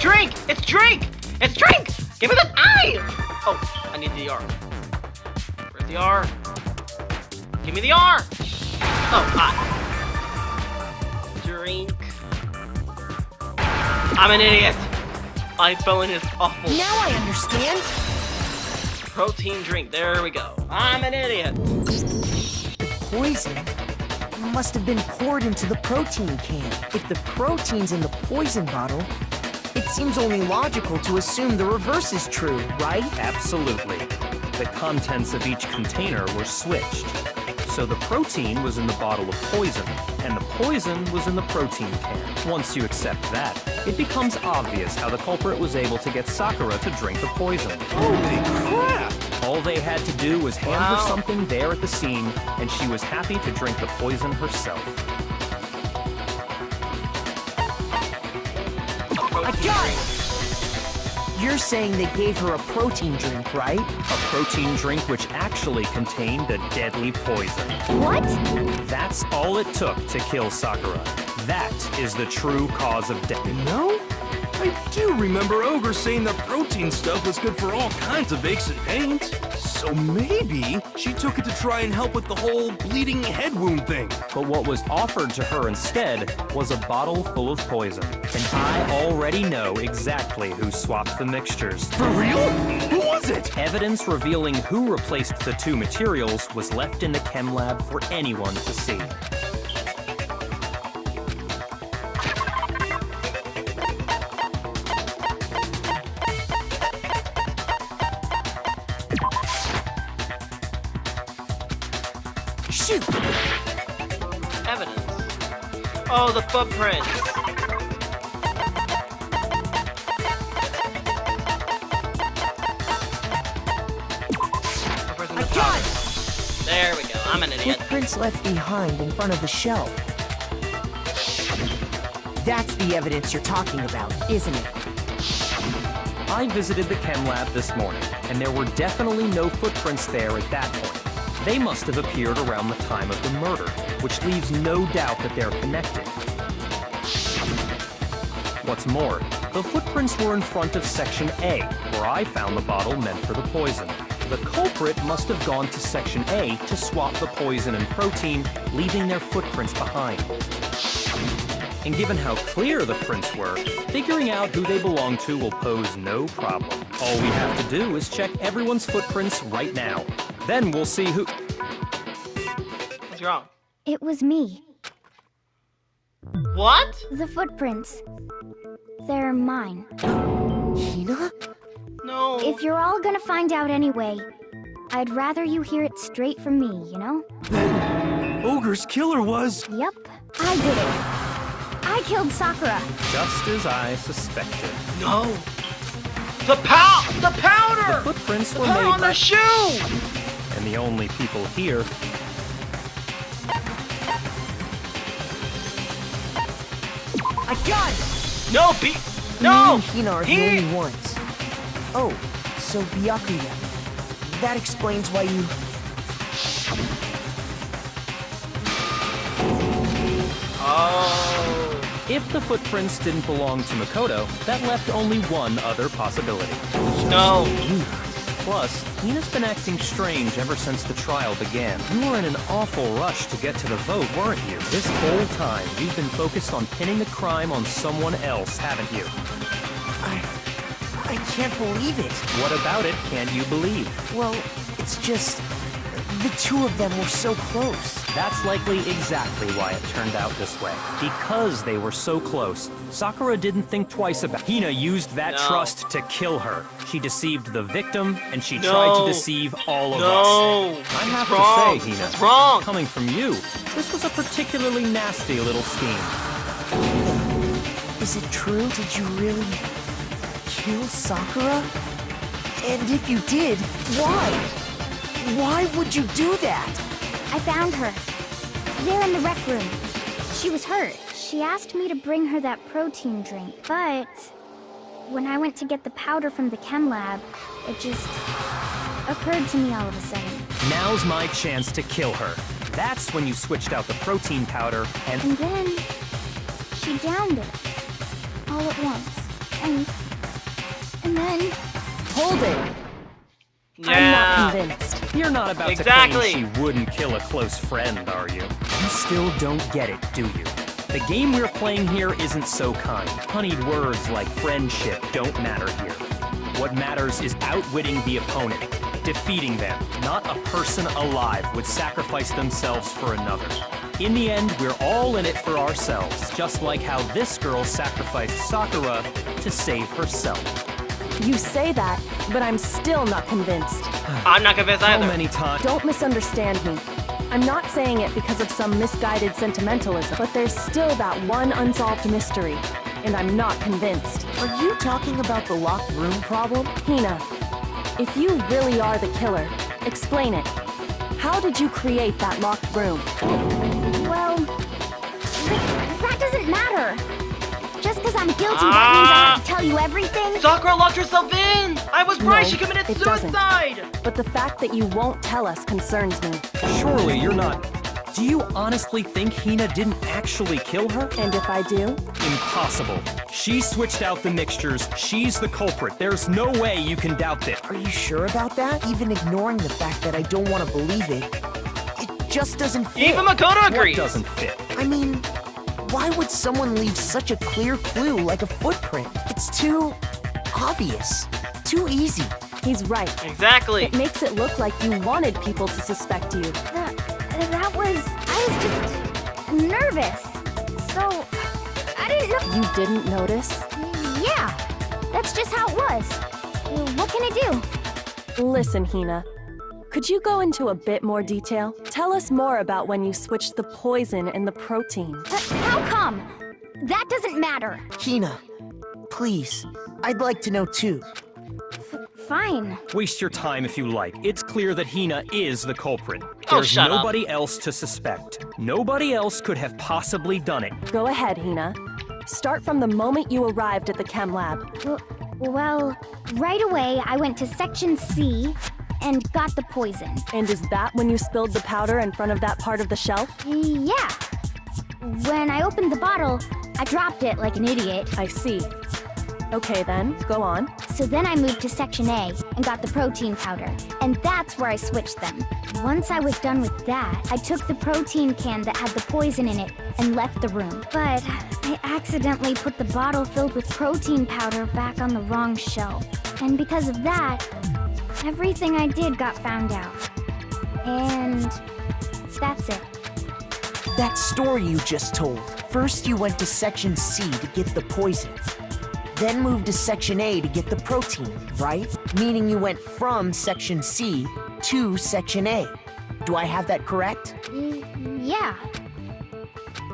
Drink! It's drink! It's drink! Give me the I! Oh, I need the R. Where's the R? Give me the R! Oh, I. Drink. I'm an idiot. My phone is awful. Now I understand. Protein drink. There we go. I'm an idiot. Poison must have been poured into the protein can. If the protein's in the poison bottle, it seems only logical to assume the reverse is true, right? Absolutely. The contents of each container were switched. So the protein was in the bottle of poison, and the poison was in the protein can. Once you accept that, it becomes obvious how the culprit was able to get Sakura to drink the poison. Holy crap! All they had to do was hand her something there at the scene, and she was happy to drink the poison herself. I got it! You're saying they gave her a protein drink, right? A protein drink which actually contained a deadly poison. What? That's all it took to kill Sakura. That is the true cause of death. You know, I do remember Ogre saying that protein stuff was good for all kinds of aches and pains. So maybe she took it to try and help with the whole bleeding head wound thing. But what was offered to her instead was a bottle full of poison. And I already know exactly who swapped the mixtures. For real? Who was it? Evidence revealing who replaced the two materials was left in the chem lab for anyone to see. Shoot! Evidence. Oh, the footprints. I got it! There we go. I'm an idiot. Footprints left behind in front of the shelf. That's the evidence you're talking about, isn't it? I visited the chem lab this morning, and there were definitely no footprints there at that point. They must have appeared around the time of the murder, which leaves no doubt that they're connected. What's more, the footprints were in front of Section A, where I found the bottle meant for the poison. The culprit must have gone to Section A to swap the poison and protein, leaving their footprints behind. And given how clear the prints were, figuring out who they belong to will pose no problem. All we have to do is check everyone's footprints right now. Then we'll see who... What's wrong? It was me. What? The footprints. They're mine. Hina? No. If you're all gonna find out anyway, I'd rather you hear it straight from me, you know? Ogre's killer was... Yep, I did it. I killed Sakura. Just as I suspected. No. The powder! The footprints The were powder made on by... the shoe! And the only people here... I got it! No, Me No! and Hina are the only ones. Oh, so Byakuya. That explains why you... Oh. If the footprints didn't belong to Makoto, that left only one other possibility. No. Plus, Hina's been acting strange ever since the trial began. You were in an awful rush to get to the vote, weren't you? This whole time, you've been focused on pinning the crime on someone else, haven't you? I can't believe it. What about it can't you believe? Well, it's just... the two of them were so close. That's likely exactly why it turned out this way. Because they were so close, Sakura didn't think twice about it. Hina used that trust to kill her. She deceived the victim, and she tried to deceive all of us. I have wrong. to say, Hina, That's wrong. coming from you, this was a particularly nasty little scheme. Is it true? Did you really kill Sakura? And if you did, why? Why would you do that? I found her. There in the rec room. She was hurt. She asked me to bring her that protein drink, but when I went to get the powder from the chem lab, it just occurred to me all of a sudden. Now's my chance to kill her. That's when you switched out the protein powder And then she downed it all at once. And then Hold it! I'm not convinced. You're not about to claim she wouldn't kill a close friend, are you? You still don't get it, do you? The game we're playing here isn't so kind. Honeyed words like friendship don't matter here. What matters is outwitting the opponent, defeating them. Not a person alive would sacrifice themselves for another. In the end, we're all in it for ourselves, just like how this girl sacrificed Sakura to save herself. You say that, but I'm still not convinced. I'm not convinced How either. many times? Don't misunderstand me. I'm not saying it because of some misguided sentimentalism, but there's still that one unsolved mystery, and I'm not convinced. Are you talking about the locked room problem? Hina, if you really are the killer, explain it. How did you create that locked room? Well, that doesn't matter. Just because I'm guilty, that means I have to tell you everything. Sakura locked herself in! I was right, No, she committed it doesn't. suicide! But the fact that you won't tell us concerns me. Surely you're not. Do you honestly think Hina didn't actually kill her? And if I do? Impossible. She switched out the mixtures. She's the culprit. There's no way you can doubt this. Are you sure about that? Even ignoring the fact that I don't want to believe it, it just doesn't fit. Even Makoto What agrees! doesn't fit? I mean, why would someone leave such a clear clue like a footprint? It's too obvious, too easy. He's right. Exactly. It makes it look like you wanted people to suspect you. I was just nervous. So, I didn't know. You didn't notice? Yeah, that's just how it was. What can I do? Listen, Hina. Could you go into a bit more detail? Tell us more about when you switched the poison and the protein. How come? That doesn't matter. Hina, please, I'd like to know too. Fine. Waste your time if you like. It's clear that Hina is the culprit. Oh, There's shut up. nobody else to suspect. Nobody else could have possibly done it. Go ahead, Hina. Start from the moment you arrived at the chem lab. Well, right away I went to Section C and got the poison. And is that when you spilled the powder in front of that part of the shelf? Yeah. When I opened the bottle, I dropped it like an idiot. I see. Okay then, go on. So then I moved to Section A and got the protein powder. And that's where I switched them. Once I was done with that, I took the protein can that had the poison in it and left the room. But I accidentally put the bottle filled with protein powder back on the wrong shelf. And because of that, everything I did got found out. And that's it. That story you just told. First you went to Section C to get the poison. Then moved to Section A to get the protein, right? Meaning you went from Section C to Section A. Do I have that correct? Yeah.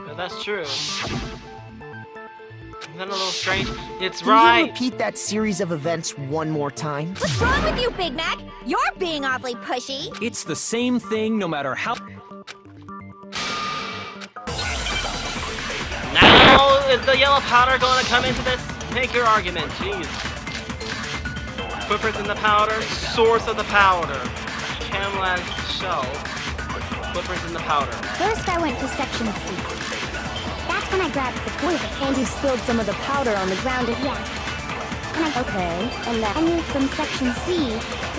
But that's true. Isn't that a little strange? It's Can right! you repeat that series of events one more time? What's wrong with you, Big Mac? You're being awfully pushy. It's the same thing no matter how... Now is the yellow powder going to come into this? Make your argument, jeez. Footprints in the powder, source of the powder. Camlad shell. Footprints in the powder. First, I went to Section C. That's when I grabbed the poison. And you spilled some of the powder on the ground. Yeah. And Okay, and I then... moved from Section C,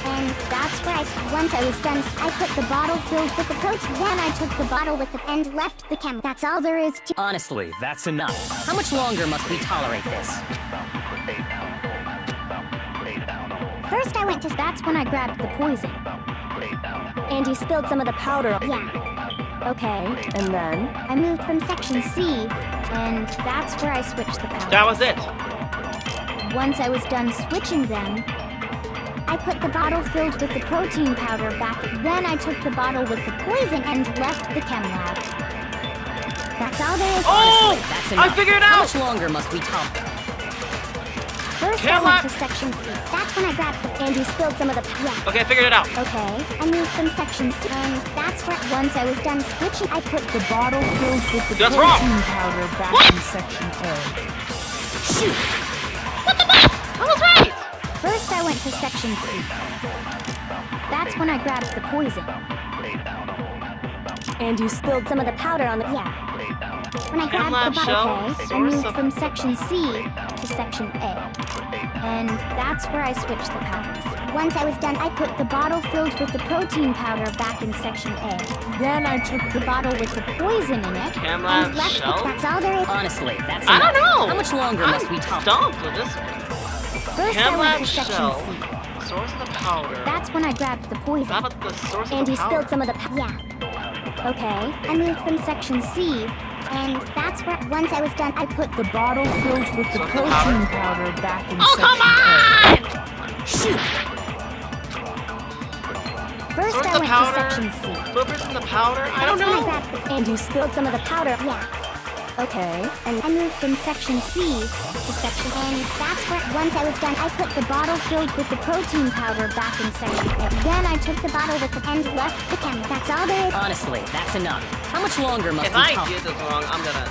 and that's where once I was done, I put the bottle filled with the protein. Then I took the bottle with the and left the chem. That's all there is to. Honestly, that's enough. How much longer must we tolerate this? First, I went to. That's when I grabbed the poison. And you spilled some of the powder. Yeah. Okay, and then... I moved from Section C, and that's where I switched the powder. That was it. Once I was done switching them, I put the bottle filled with the protein powder back. Then I took the bottle with the poison and left the chem lab. That's all there is. Oh! That's I enough. figured it How out! much longer must we tolerate? First, Chem I lab. went to Section C. That's when I grabbed the. And you spilled some of the. Yeah. Okay, I figured it out. Okay. I moved from Section C, and that's where. Once I was done switching, I put the bottle filled with the That's wrong. protein powder back What? in Section A. Shoot! What the fuck? I was right! First, I went to Section C. That's when I grabbed the poison. And you spilled some of the powder on the... Yeah. When I Chem grabbed lab the shell, bottle, okay, I source moved of- from Section C to Section A. And that's where I switched the powders. Once I was done, I put the bottle filled with the protein powder back in Section A. Then I took the bottle with the poison in it Chem lab and left shell? it. That's all there is. Honestly, that's I enough. don't know! How much longer I'm must we tolerate? stumped with this one. First, I Chem went lab to Section shell. C. Source of the powder. That's when I grabbed the poison. How about the source And of the you powder? spilled some of the... Yeah. Okay, I moved from section C, and that's where once I was done, I put The bottle filled with the protein powder back in Oh, come on! Shoot! First Where's I the went powder? to section C. Footprints in the powder? I don't That's when I know. grabbed the- And you spilled some of the powder. Yeah, Okay. and I moved from section C to section A, and that's where once I was done, I put the bottle filled with the protein powder back in section A. Then I took the bottle with the and left the camera. That's all there is. Honestly, that's enough. How much longer must If we I talk? did this wrong, I'm gonna...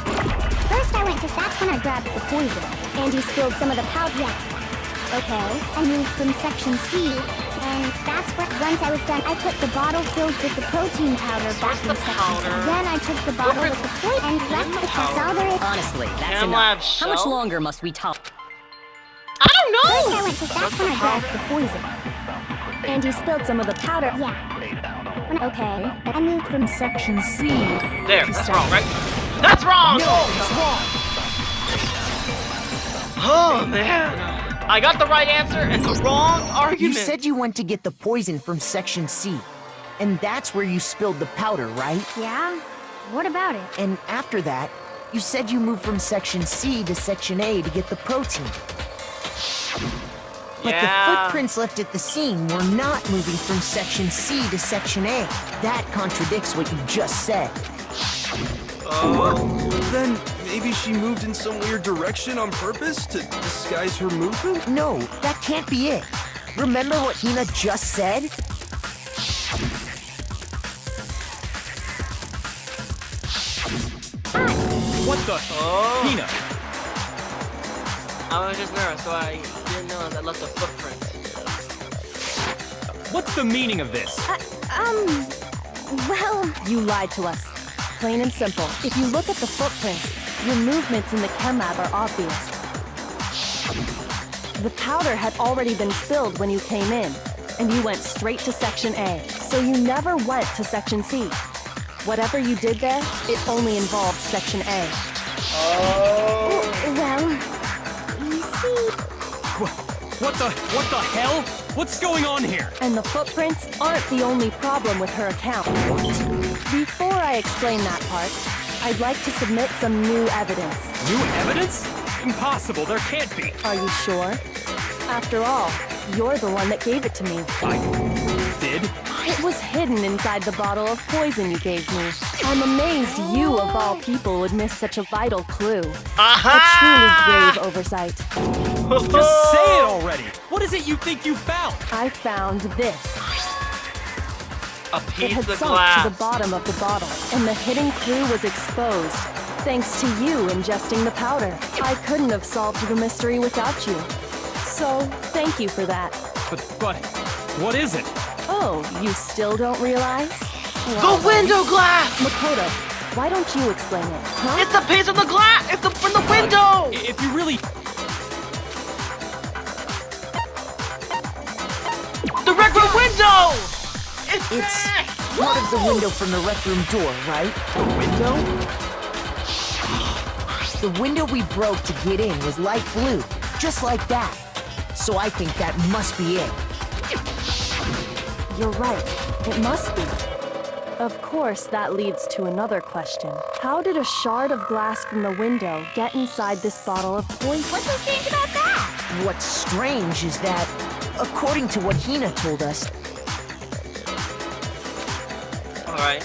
First I went to that's when I grabbed the poison. And you spilled some of the powder. Yeah. Okay, I moved from section C, and that's where once I was done, I put the bottle filled with the protein powder back in the section powder? C. Then I took the bottle with the poison and left the that's all there is. Honestly, that's Cam enough. Lab How much shelf? longer must we talk? I don't know! First I went to that's when I grabbed the poison. And you spilled some of the powder. Yeah. Okay. I moved from section C. There, that's wrong, right? That's wrong! No, it's wrong! Oh, man. I got the right answer and the wrong You argument. said you went to get the poison from section C. And that's where you spilled the powder, right? Yeah? What about it? And after that, you said you moved from section C to section A to get the protein. But Yeah. the footprints left at the scene were not moving from section C to section A. That contradicts what you just said. Then maybe she moved in some weird direction on purpose to disguise her movement? No, that can't be it. Remember what Hina just said? What the? Oh. Hina, I was just nervous, so I didn't know that left a footprint. what's the meaning of this? Well, you lied to us. Plain and simple. If you look at the footprints, your movements in the chem lab are obvious. The powder had already been spilled when you came in, and you went straight to section A. So you never went to section C. Whatever you did there, it only involved section A. Well, you see... What the hell? What's going on here? And the footprints aren't the only problem with her account. Before I explain that part, I'd like to submit some new evidence. New evidence? Impossible, there can't be. Are you sure? After all, you're the one that gave it to me. I did? It was hidden inside the bottle of poison you gave me. I'm amazed you, of all people, would miss such a vital clue. A truly grave oversight. Just say it already! What is it you think you found? I found this. A It piece had of sunk glass. to the bottom of the bottle, and the hidden clue was exposed, thanks to you ingesting the powder. I couldn't have solved the mystery without you. So, thank you for that. But, what is it? Oh, you still don't realize? The window glass! Makoto, why don't you explain it, huh? It's a piece of the glass! It's from the window! If you really... The rec room window! It's there! part of the window from the rec room door, right? The window? The window we broke to get in was light blue, just like that. So I think that must be it. You're right. It must be. Of course, that leads to another question. How did a shard of glass from the window get inside this bottle of poison? What's so strange about that? What's strange is that, according to what Hina told us, Alright.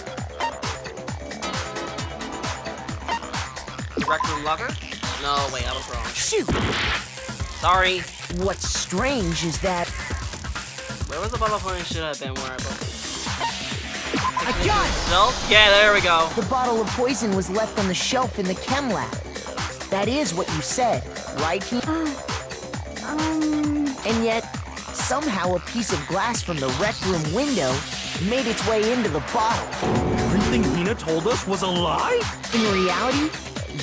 Rec room locker? No, wait, I was wrong. shoot! Sorry. What's strange is that Where was the bottle point should have been where I broke it? I got it! Shelf? Yeah, there we go. The bottle of poison was left on the shelf in the chem lab. That is what you said, right, Hina? And yet, somehow a piece of glass from the rec room window made its way into the bottle. Everything Hina told us was a lie? In reality,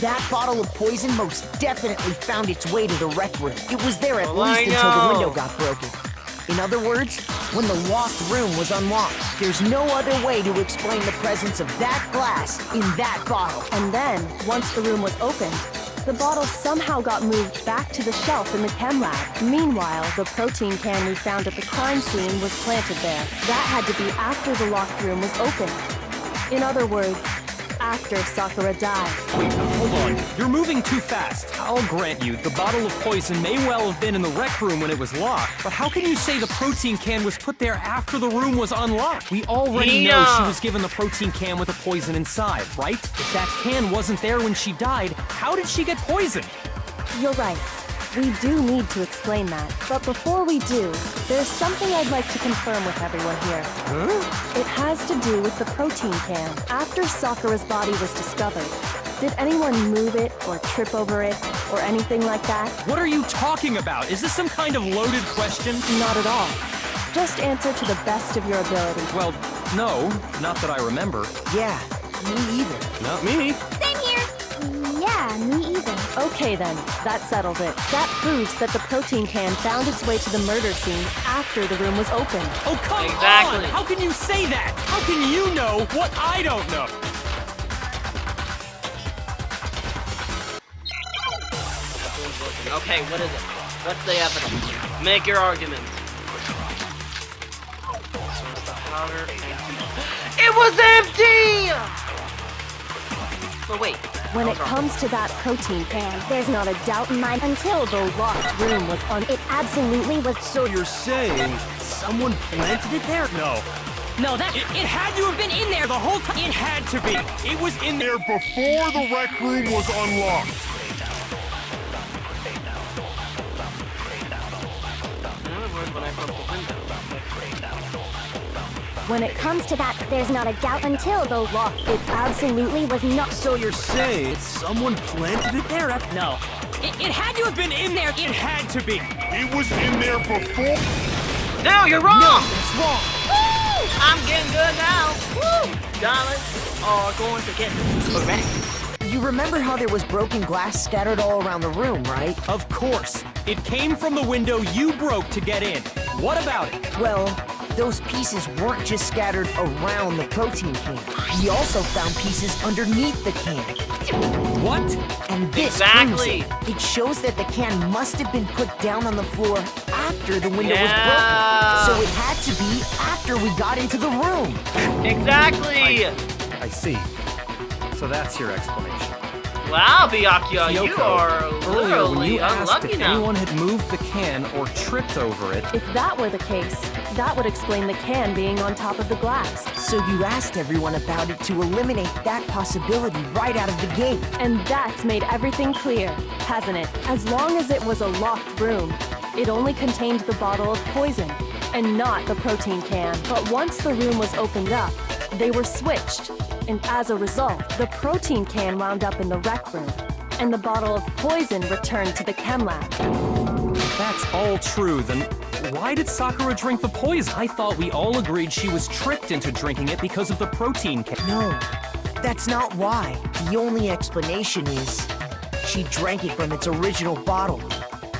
that bottle of poison most definitely found its way to the rec room. It was there at Well, I least until the know. window got broken. In other words, when the locked room was unlocked, there's no other way to explain the presence of that glass in that bottle. And then, once the room was opened, the bottle somehow got moved back to the shelf in the chem lab. Meanwhile, the protein can we found at the crime scene was planted there. That had to be after the locked room was opened. In other words, after Sakura died. Wait, hold on. You're moving too fast. I'll grant you, the bottle of poison may well have been in the rec room when it was locked, but how can you say the protein can was put there after the room was unlocked? We already know she was given the protein can with the poison inside, right? If that can wasn't there when she died, how did she get poisoned? You're right. We do need to explain that. But before we do, there's something I'd like to confirm with everyone here. Huh? It has to do with the protein can. After Sakura's body was discovered, did anyone move it or trip over it or anything like that? What are you talking about? Is this some kind of loaded question? Not at all. Just answer to the best of your ability. Well, no, not that I remember. Yeah, me either. Not me. Same here. Yeah, me either. Okay then, that settles it. That proves that the protein can found its way to the murder scene after the room was opened. Oh, come Exactly. on! How can you say that? How can you know what I don't know? Okay, what is it? What's the evidence? Make your argument. Source the powder. It was empty! Oh, wait. When it comes to that protein can, there's not a doubt in mind until the locked room was on. It absolutely was. So you're saying someone planted it there? No. No, it had to have been in there the whole time. It had to be. It was in there before the rec room was unlocked. When I broke the window. When it comes to that, there's not a doubt until the lock. It absolutely was not. So you're saying someone planted it there? No. It had to have been in there. It had to be. It was in there before. No, you're wrong! No, that's wrong. Woo! I'm getting good now. Woo! Darling, are going to get correct. You remember how there was broken glass scattered all around the room, right? Of course. It came from the window you broke to get in. What about it? Well, those pieces weren't just scattered around the protein can. We also found pieces underneath the can. What? And this Exactly. proves it. It shows that the can must have been put down on the floor after the window Yeah. was broken. So it had to be after we got into the room. Exactly! I see. So that's your explanation. Wow, Byakuya, you Kyoko, are earlier when literally you asked unlucky if now. anyone had moved the can or tripped over it, If that were the case, that would explain the can being on top of the glass. So you asked everyone about it to eliminate that possibility right out of the gate. And that's made everything clear, hasn't it? As long as it was a locked room, it only contained the bottle of poison, and not the protein can. But once the room was opened up, they were switched. And as a result, the protein can wound up in the rec room, and the bottle of poison returned to the chem lab. if that's all true, then why did Sakura drink the poison? I thought we all agreed she was tricked into drinking it because of the protein can. No, that's not why. The only explanation is she drank it from its original bottle,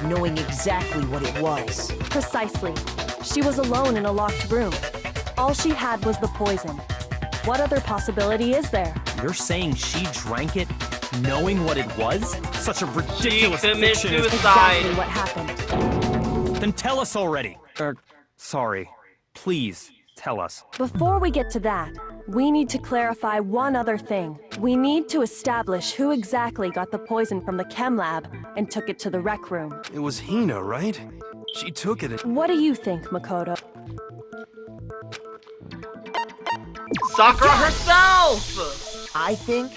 knowing exactly what it was. Precisely. She was alone in a locked room. All she had was the poison. What other possibility is there? You're saying she drank it knowing what it was? Such a ridiculous committed fiction. suicide. Exactly what happened. Then tell us already. Sorry. Please, tell us. Before we get to that, we need to clarify one other thing. We need to establish who exactly got the poison from the chem lab and took it to the rec room. It was Hina, right? She took it. What do you think, Makoto? Sakura herself! I think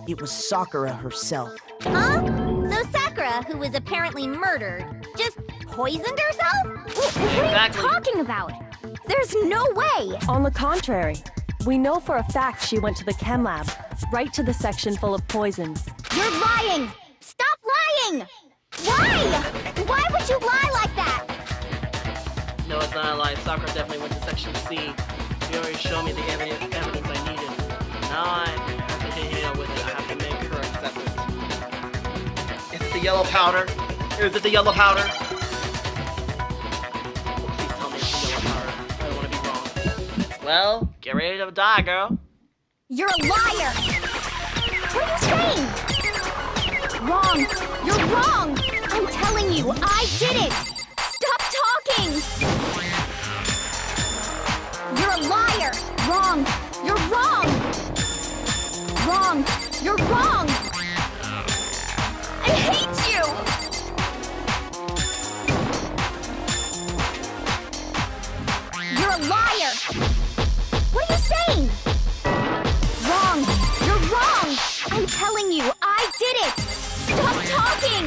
it was Sakura herself. Huh? So Sakura, who was apparently murdered, just poisoned herself? What Exactly. are you talking about? There's no way! On the contrary, we know for a fact she went to the chem lab, right to the section full of poisons. You're lying! Stop lying! Why? Why would you lie like that? No, it's not a lie. Sakura definitely went to Section C. You already showed me the evidence I needed. Now I have to hit Hina with it. I have to make her accept it. Is it the yellow powder? Is it the yellow powder? Oh, please tell me it's the yellow powder. I don't want to be wrong. Well, get ready to die, girl. You're a liar! What are you saying? Wrong! You're wrong! I'm telling you, I did it! Stop talking! You're a liar! Wrong! You're wrong! wrong! You're wrong! I hate you! You're a liar! What are you saying? Wrong! You're wrong! I'm telling you, I did it! Stop talking!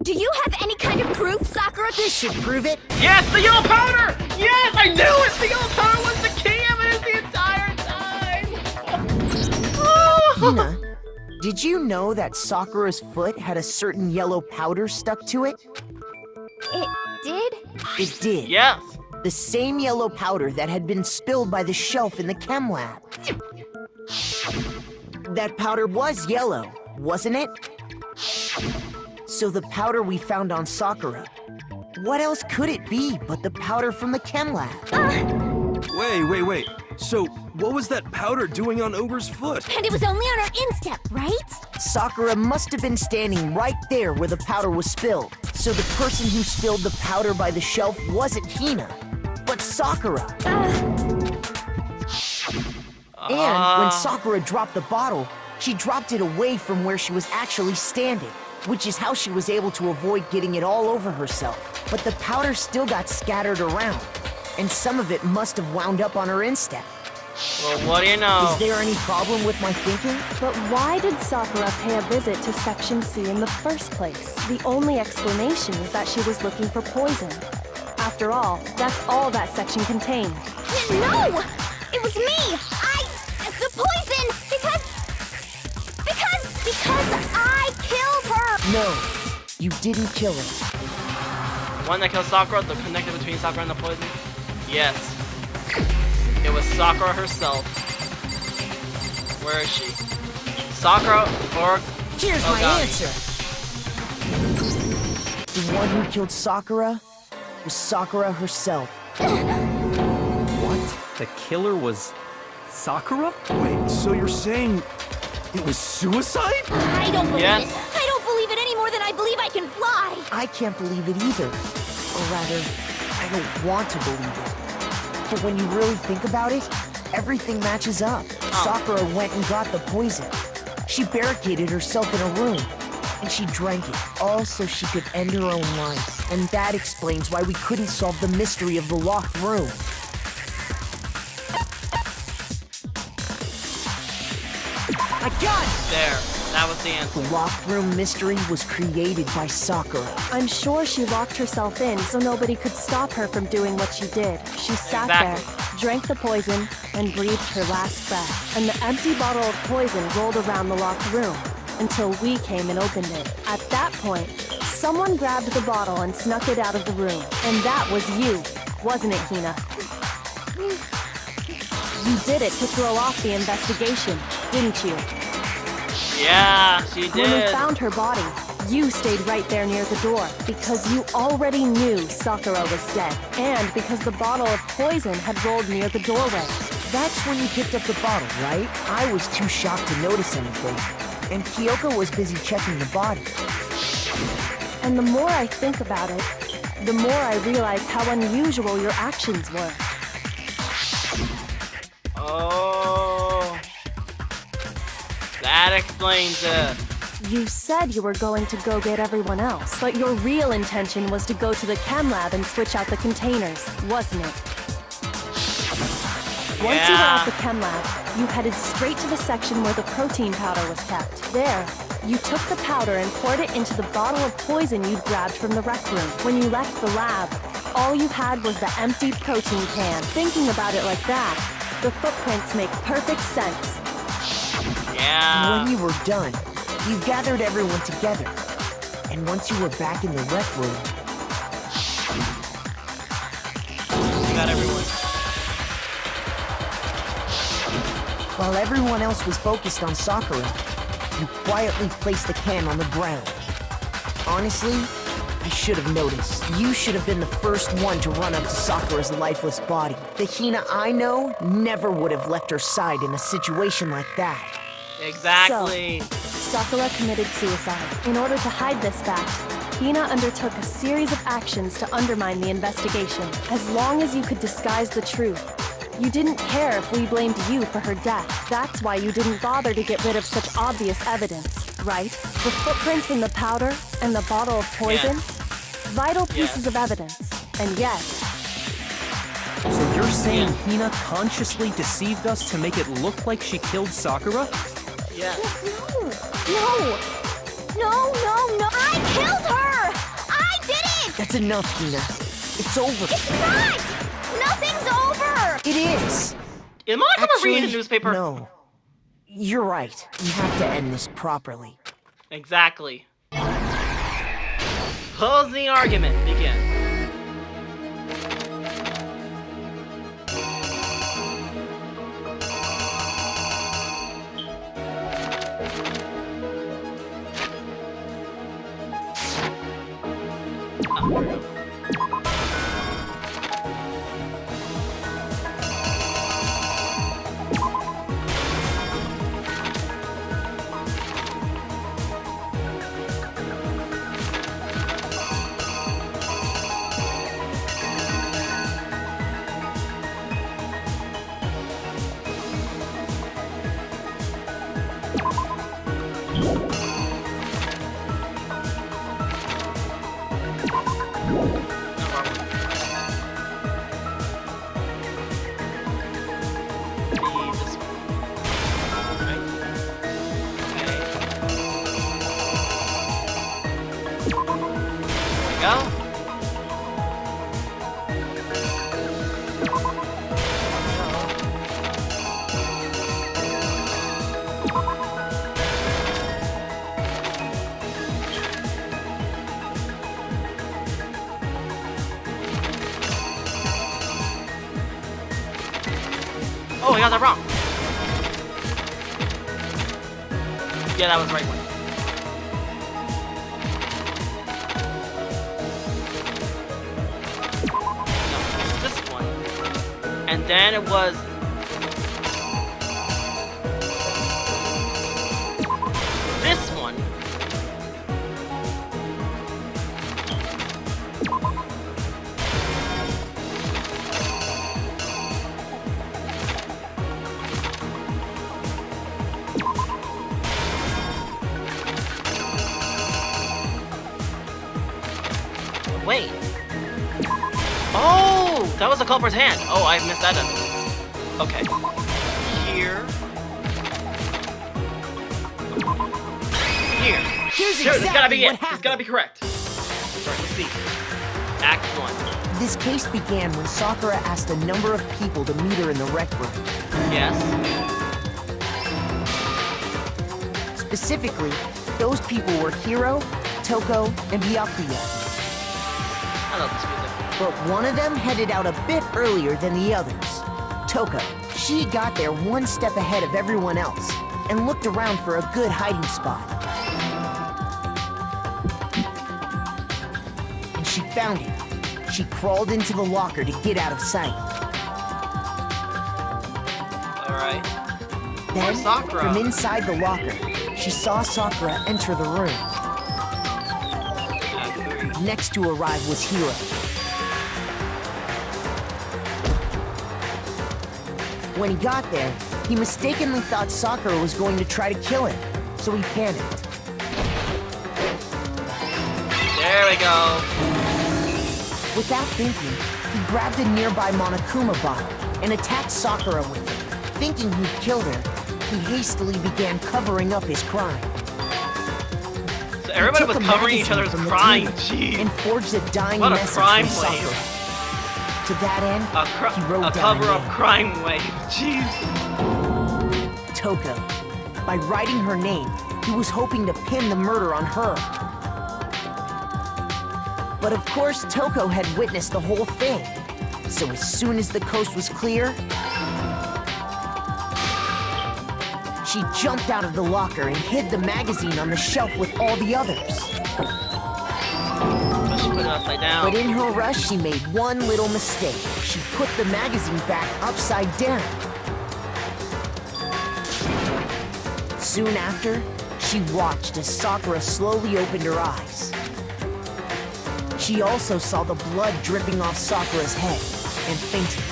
Do you have any kind of proof, Sakura? This should prove it. Yes, the yellow powder! Yes, I knew it! The yellow powder was the key evidence the entire time! Hina, did you know that Sakura's foot had a certain yellow powder stuck to it? It did? It did. Yes. The same yellow powder that had been spilled by the shelf in the chem lab. That powder was yellow, wasn't it? So the powder we found on Sakura, what else could it be but the powder from the chem lab? Wait. So, what was that powder doing on Ogre's foot? And it was only on her instep, right? Sakura must have been standing right there where the powder was spilled. So the person who spilled the powder by the shelf wasn't Hina, but Sakura. And when Sakura dropped the bottle, she dropped it away from where she was actually standing, which is how she was able to avoid getting it all over herself. But the powder still got scattered around, and some of it must have wound up on her instep. Well, what do you know? Is there any problem with my thinking? But why did Sakura pay a visit to Section C in the first place? The only explanation is that she was looking for poison. After all, that's all that section contained. No! It was me! The poison! Because I killed her! No, you didn't kill her. The one that killed Sakura, the connection between Sakura and the poison? Yes. It was Sakura herself. Where is she? Sakura or... Here's my answer. The one who killed Sakura was Sakura herself. What? The killer was Sakura? Wait, so you're saying it was suicide? I don't believe Yes. it. I don't believe it any more than I believe I can fly. I can't believe it either. Or rather, I don't want to believe it. But when you really think about it, everything matches up. Sakura went and got the poison. She barricaded herself in a room, and she drank it, all so she could end her own life. And that explains why we couldn't solve the mystery of the locked room. I got it! There. That was the answer. The locked room mystery was created by Sakura. I'm sure she locked herself in so nobody could stop her from doing what she did. She sat Exactly. there, drank the poison, and breathed her last breath. And the empty bottle of poison rolled around the locked room until we came and opened it. At that point, someone grabbed the bottle and snuck it out of the room. And that was you, wasn't it, Hina? You did it to throw off the investigation, didn't you? Yeah, she When we did. found her body, you stayed right there near the door because you already knew Sakura was dead, and because the bottle of poison had rolled near the doorway. That's when you picked up the bottle, right? I was too shocked to notice anything, and Kyoko was busy checking the body. And the more I think about it, the more I realize how unusual your actions were. Oh. That explains it. You said you were going to go get everyone else, but your real intention was to go to the chem lab and switch out the containers, wasn't it? Once you were at the chem lab, you headed straight to the section where the protein powder was kept. There, you took the powder and poured it into the bottle of poison you'd grabbed from the rec room. When you left the lab, all you had was the empty protein can. Thinking about it like that, the footprints make perfect sense. Yeah. When you were done, you gathered everyone together. And once you were back in the rec room, We got everyone. while everyone else was focused on Sakura, you quietly placed the can on the ground. Honestly, I should have noticed. You should have been the first one to run up to Sakura's lifeless body. The Hina I know never would have left her side in a situation like that. Exactly. So, Sakura committed suicide. In order to hide this fact, Hina undertook a series of actions to undermine the investigation. As long as you could disguise the truth, You didn't care if we blamed you for her death. That's why you didn't bother to get rid of such obvious evidence, right? The footprints in the powder and the bottle of poison? Vital pieces of evidence. And yet... So you're saying Hina consciously deceived us to make it look like she killed Sakura? Yeah. No! I killed her! I did it! That's enough, Hina. It's over. It's not! Nothing's over! It is! Am I gonna read a newspaper? No. You're right. We have to end this properly. Exactly. Closing argument begin. Oh, I got that wrong. Yeah, that was the right one. No, this one. And then it was... this one. Wait. Oh, that was the culprit's hand. Oh, I missed that evidence. Okay. Here. Here. Here's This gotta be exactly what it. This happened. gotta be correct. Alright, let's see. Act 1. This case began when Sakura asked a number of people to meet her in the rec room. Yes. Specifically, those people were Hiro, Toko, and Byakuya. I love this music. But one of them headed out a bit earlier than the others. Toko. She got there one step ahead of everyone else and looked around for a good hiding spot. And she found it. She crawled into the locker to get out of sight. Alright. Then, Where's Sakura? from inside the locker, she saw Sakura enter the room. Next to arrive was Hiro. When he got there, he mistakenly thought Sakura was going to try to kill him, so he panicked. There we go. Without thinking, he grabbed a nearby Monokuma bottle and attacked Sakura with it. Thinking he'd killed her, he hastily began covering up his crime. So everybody He was took a covering each magazine other's from the crime. table Jeez. and forged a dying What a message crime from wave. Sakura. To that end, he A wrote down cover-up her name, crime wave. Jeez. Toko. By writing her name, he was hoping to pin the murder on her. But of course, Toko had witnessed the whole thing. So as soon as the coast was clear, she jumped out of the locker and hid the magazine on the shelf with all the others. But she put it upside down. But in her rush, she made one little mistake. She put the magazine back upside down. Soon after, she watched as Sakura slowly opened her eyes. She also saw the blood dripping off Sakura's head and fainted.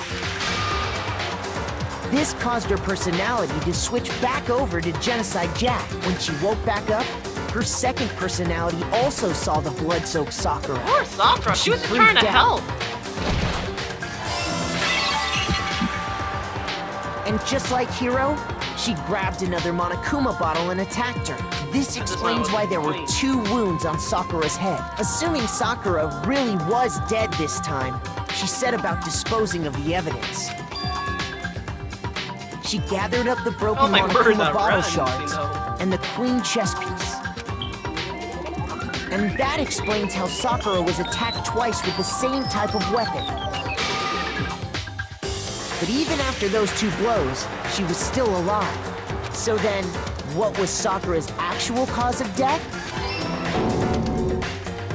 This caused her personality to switch back over to Genocide Jack. When she woke back up, her second personality also saw the blood-soaked Sakura. Poor Sakura, she was just freaked trying to out. help. And just like Hiro, she grabbed another Monokuma bottle and attacked her. This explains why there were 2 wounds on Sakura's head. Assuming Sakura really was dead this time, she set about disposing of the evidence. She gathered up the broken Monokuma bottle shards and the queen chess piece. And that explains how Sakura was attacked twice with the same type of weapon. But even after those 2 blows, she was still alive. So then, what was Sakura's actual cause of death?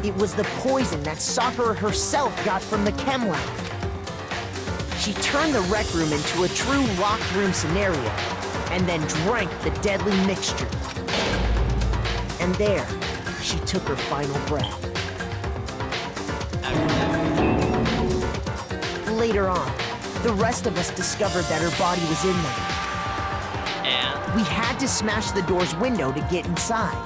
It was the poison that Sakura herself got from the chem lab. She turned the rec room into a true locked room scenario, and then drank the deadly mixture. And there, she took her final breath. Later on, the rest of us discovered that her body was in there. And We had to smash the door's window to get inside.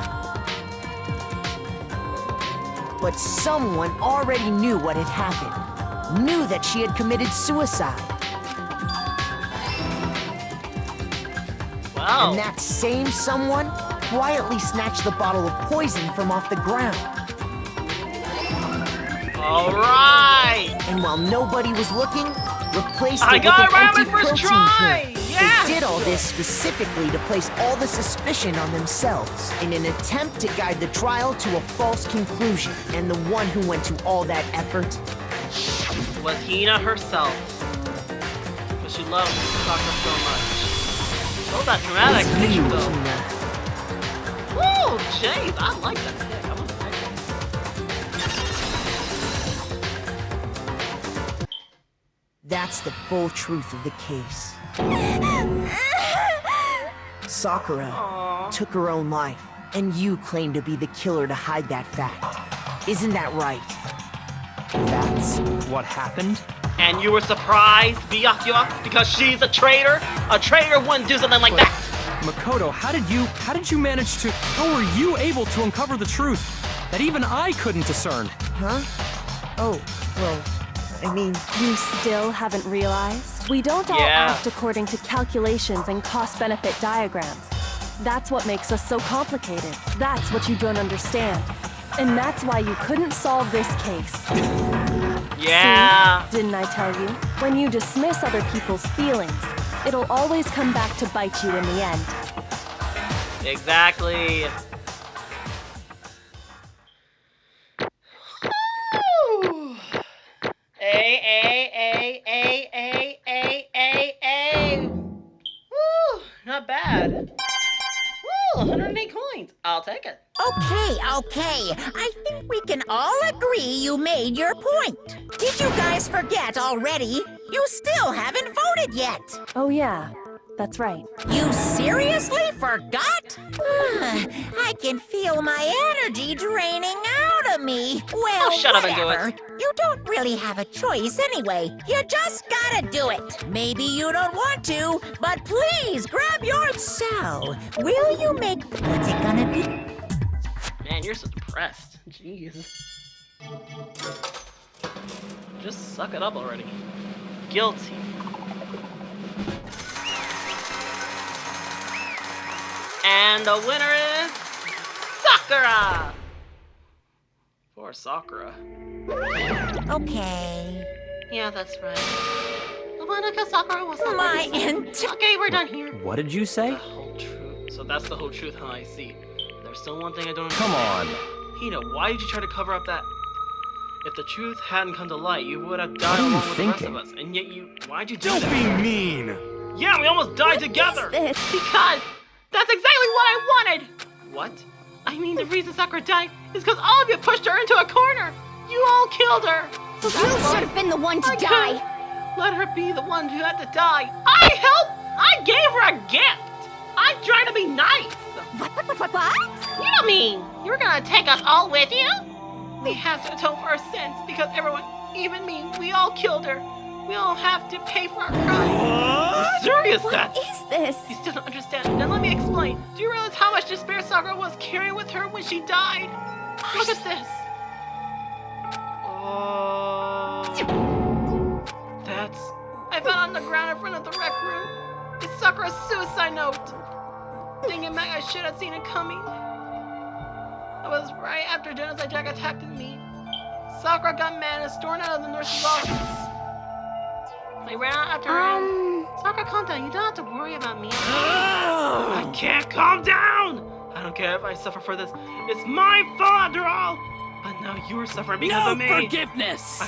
But someone already knew what had happened. Knew that she had committed suicide. wow. And that same someone quietly snatched the bottle of poison from off the ground. Alright! And while nobody was looking, replaced I it got with it an right empty on my first protein try! can. Yes! They did all this specifically to place all the suspicion on themselves in an attempt to guide the trial to a false conclusion. And the one who went to all that effort Was Hina herself. Because she loved Sakura so much. Oh, that dramatic was picture you, though. Hina. Woo! Jeez, I like that pick. I'm gonna pick it. That's the full truth of the case. Sakura took her own life, and you claim to be the killer to hide that fact. Isn't that right? That's what happened? And you were surprised, Byakuya, because she's a traitor? A traitor wouldn't do something like that! Makoto, how did you manage to, how were you able to uncover the truth that even I couldn't discern? Huh? Oh, well, I mean... You still haven't realized? We don't all act according to calculations and cost-benefit diagrams. That's what makes us so complicated. That's what you don't understand. And that's why you couldn't solve this case. Yeah! See? Didn't I tell you? When you dismiss other people's feelings, it'll always come back to bite you in the end. Exactly. A. Woo! Not bad. Woo! 108 coins. I'll take it. Okay. I think we can all agree you made your point. Did you guys forget already? You still haven't voted yet. Oh yeah, that's right. You seriously forgot? I can feel my energy draining out of me. Well, shut up and do whatever. it. You don't really have a choice anyway. You just gotta do it. Maybe you don't want to, but please grab your... So, will you make... What's it gonna be? Man, you're so depressed. Jeez. Just suck it up already. Guilty. And the winner is Sakura! Poor Sakura. Okay. Yeah, that's right. The one because Sakura was not My nice. Okay, we're done here. What did you say? The whole truth. So that's the whole truth, huh? I see. There's still one thing I don't Come on. Hina, why did you try to cover up that? If the truth hadn't come to light, you would have died What are you along with the rest thinking? of us. And yet why'd you do Don't that? be mean! Yeah, we almost died together! this? Because that's exactly what I wanted! What? I mean, the reason Sakura died is because all of you pushed her into a corner! You all killed her! So You should have been the one to die. Let her be the one who had to die. I gave her a gift! I tried to be nice! What? You don't mean you're gonna take us all with you? We have to atone for our sins because everyone, even me, we all killed her. We all have to pay for our crimes. I'm serious, What Dad. is this? You still don't understand. Then let me explain. Do you realize how much despair Sakura was carrying with her when she died? Look at this. Oh. That's... I found on the ground in front of the rec room. It's Sakura's suicide note. Dang it, Meg, I should have seen it coming. That was right after Genocide Jack attacked me. Sakura got mad and stormed out of the nurse's office. I ran out after her. Sakura, calm down. You don't have to worry about me. I can't calm down! I don't care if I suffer for this. It's my fault after all! But now you're suffering because of me. No forgiveness!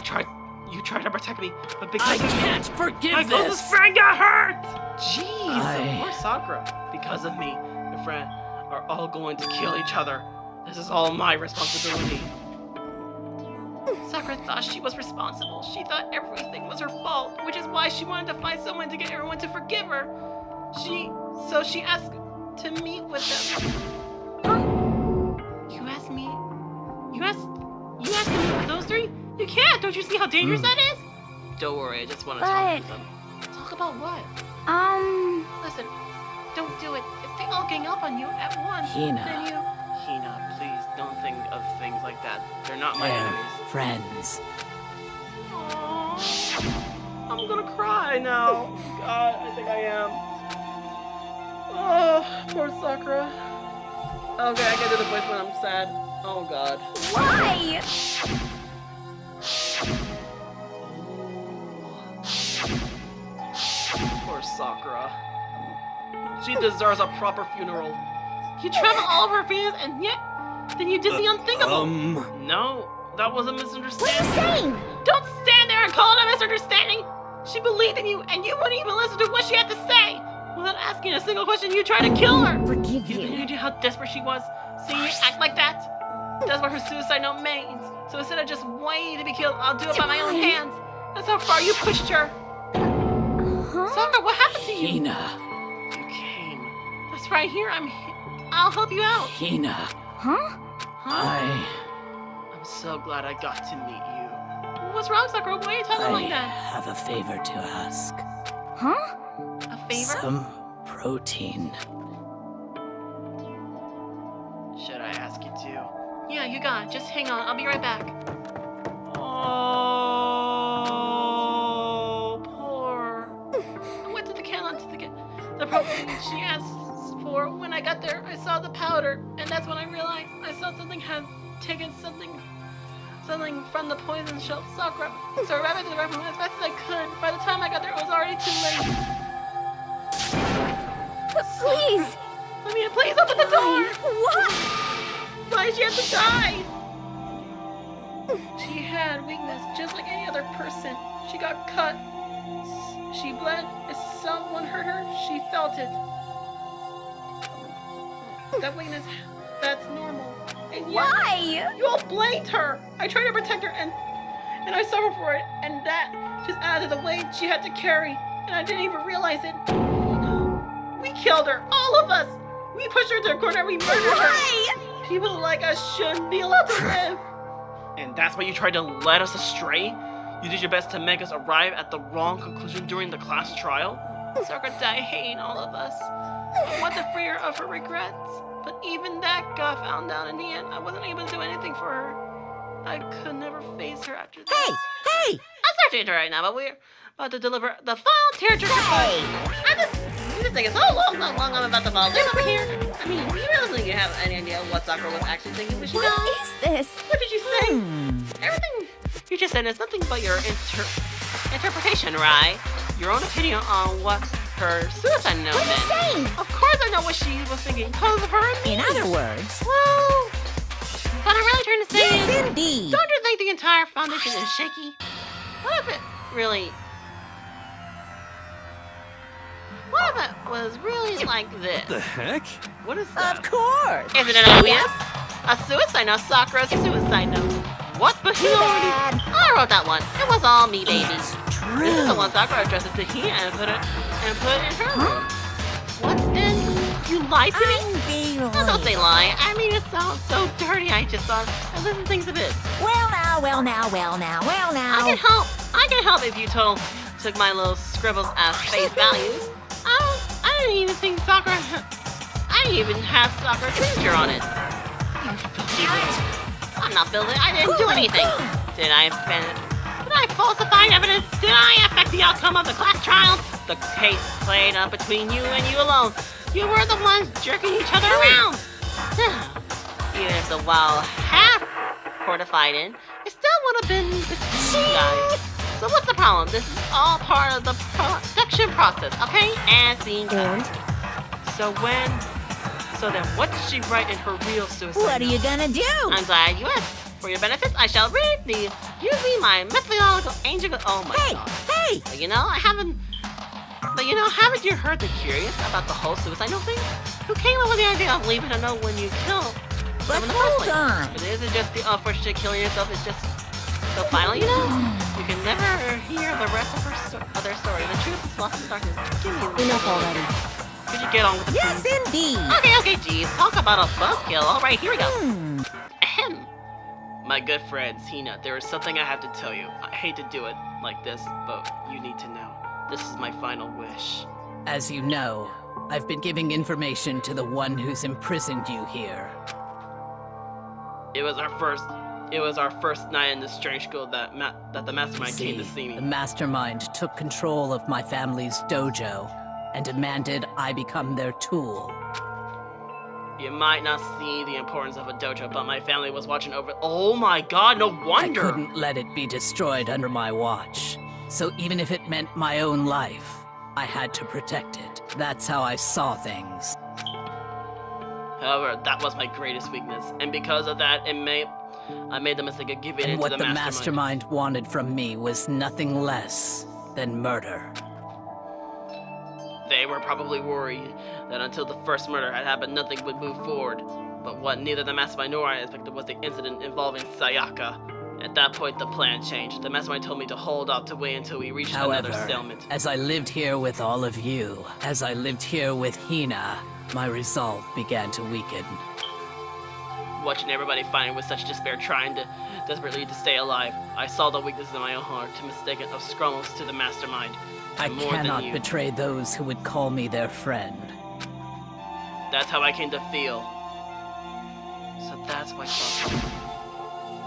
You tried to protect me, but because I of me, can't forgive my this! closest friend got hurt! Jeez, poor Sakura. Because of me, your friend are all going to kill each other. This is all my responsibility. Sakura thought she was responsible. She thought everything was her fault, which is why she wanted to find someone to get everyone to forgive her. So she asked to meet with them. You asked me to meet with those three? You can't! Don't you see how dangerous that is? Don't worry, I just want to talk to them. Talk about what? Listen, don't do it. If they all gang up on you at once, Hina. then you... Hina, please, don't think of things like that. They're not my enemies. We're friends. Aww. I'm gonna cry now. God, I think I am. Oh, poor Sakura. Okay, I can do the voice when I'm sad. Oh God. Why? Poor Sakura. She deserves a proper funeral. You traveled all of her fans, and yet, then you did the unthinkable. No, that was a misunderstanding. What are you saying? Don't stand there and call it a misunderstanding. She believed in you, and you wouldn't even listen to what she had to say. Without asking a single question, you tried to kill her. Forgive You you. knew how desperate she was. Seeing you act like that. That's what her suicide note means. So instead of just waiting to be killed, I'll do it by my own hands. That's how far you pushed her. Sakura, what happened to you? Hina. You came. That's right here. I'll help you out. Hina. Huh? I'm so glad I got to meet you. What's wrong, Sakura? Why are you talking I like that? have a favor to ask. Huh? A favor? Some protein. Should I ask you to? Yeah, you got it. Just hang on. I'll be right back. Oh, poor. I went to the can to get the protein she asked for. When I got there, I saw the powder, and that's when I realized I saw something had taken something from the poison shelf. Sakura. So I ran into the rec room as fast as I could. By the time I got there, it was already too late. Please. I mean, please open the door. What? Why did she have to die? She had weakness just like any other person. She got cut. She bled. If someone hurt her, she felt it. That weakness, that's normal. And yet, Why? you all blamed her. I tried to protect her and I suffered for it. And that just added to the weight she had to carry. And I didn't even realize it. We killed her. All of us. We pushed her to a corner. We murdered her. People like us shouldn't be allowed to live. And that's why you tried to lead us astray? You did your best to make us arrive at the wrong conclusion during the class trial? Sakura died hating all of us. I want to free her of her regrets. But even that got found out in the end. I wasn't able to do anything for her. I could never face her after this. Hey! I'm sorry to interrupt right now, but we're about to deliver the final tearjerker fight. This thing is so long I'm about to fall asleep over here. I mean, you really think you have any idea what Sakura was actually thinking when she died? What is this? What did you say? Everything you just said is nothing but your interpretation, right? Your own opinion on what her suicide note What are you meant. saying? Of course I know what she was thinking because of her and me. In other words, Well, what I'm really trying to say is, yes, indeed. don't you think the entire foundation is shaky? What if it really... What if it was really like this? The heck? What is that? Of course. Isn't it obvious? A suicide note, Sakura's suicide note. What? But he already... Bad. I wrote that one. It was all me, baby. It's This is the true. one Sakura addressed it to Hina and put it in her room. What then? You lied to me? Unbelievable. No, don't say lie. I mean, it sounds so dirty. I just thought I listened things a bit. Well now. I can help. I can help if you took my little script scribbles as face values. I didn't even think Sakura... I didn't even have Sakura's signature on it. I'm not building. I didn't do anything. Did I falsify evidence? Did I affect the outcome of the class trial? The case played out between you and you alone. You were the ones jerking each other around. Even if the wall half fortified in, it still would have been between you guys. So what's the problem? This is all part of the production process, okay? And scene cut. So then what did she write in her real suicide What are you gonna do? I'm glad you asked. For your benefits, I shall read using my methodological angel. Oh my god. Hey! But haven't you heard the curious about the whole suicidal thing? Who came up with the idea of leaving a note when you kill But them in the first hold place? on. But isn't just the unfortunate killing yourself? It's just so final, you can never hear the rest of their story. The truth is lost in darkness. Give me Enough already. Could you get on with the Yes, please? indeed. Okay, geez. Talk about a buzzkill. All right, here we go. Ahem. My good friend, Hina, there is something I have to tell you. I hate to do it like this, but you need to know. This is my final wish. As you know, I've been giving information to the one who's imprisoned you here. It was our first night in this strange school that the mastermind came to see me. The mastermind took control of my family's dojo and demanded I become their tool. You might not see the importance of a dojo, but my family was watching over. Oh my god, no wonder! I couldn't let it be destroyed under my watch. So even if it meant my own life, I had to protect it. That's how I saw things. However, that was my greatest weakness, and because of that, I made the mistake of giving in to What the the mastermind. mastermind wanted from me was nothing less than murder. They were probably worried that until the first murder had happened, nothing would move forward. But what neither the mastermind nor I expected was the incident involving Sayaka. At that point, the plan changed. The mastermind told me to hold off to wait until we reached another However, stalemate. as I lived here with all of you, as I lived here with Hina, my resolve began to weaken. Watching everybody fighting with such despair, trying desperately to stay alive, I saw the weakness in my own heart to mistake it of scrumbles to the mastermind. I And more cannot than you. betray those who would call me their friend. That's how I came to feel. So that's why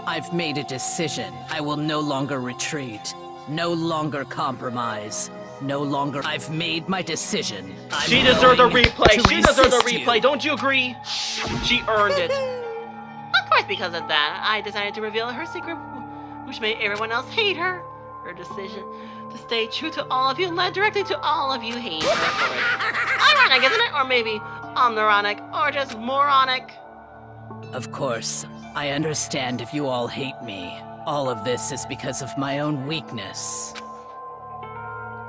I've made a decision. I will no longer retreat, no longer compromise, no longer. I've made my decision. She deserved a going replay. to She deserved a resist you. replay. Don't you agree? She earned it. Of course, because of that, I decided to reveal her secret, which made everyone else hate her. Her decision to stay true to all of you led directly to all of you hating her for it. Ironic, isn't it? Or maybe omnironic, or just moronic. Of course, I understand if you all hate me. All of this is because of my own weakness.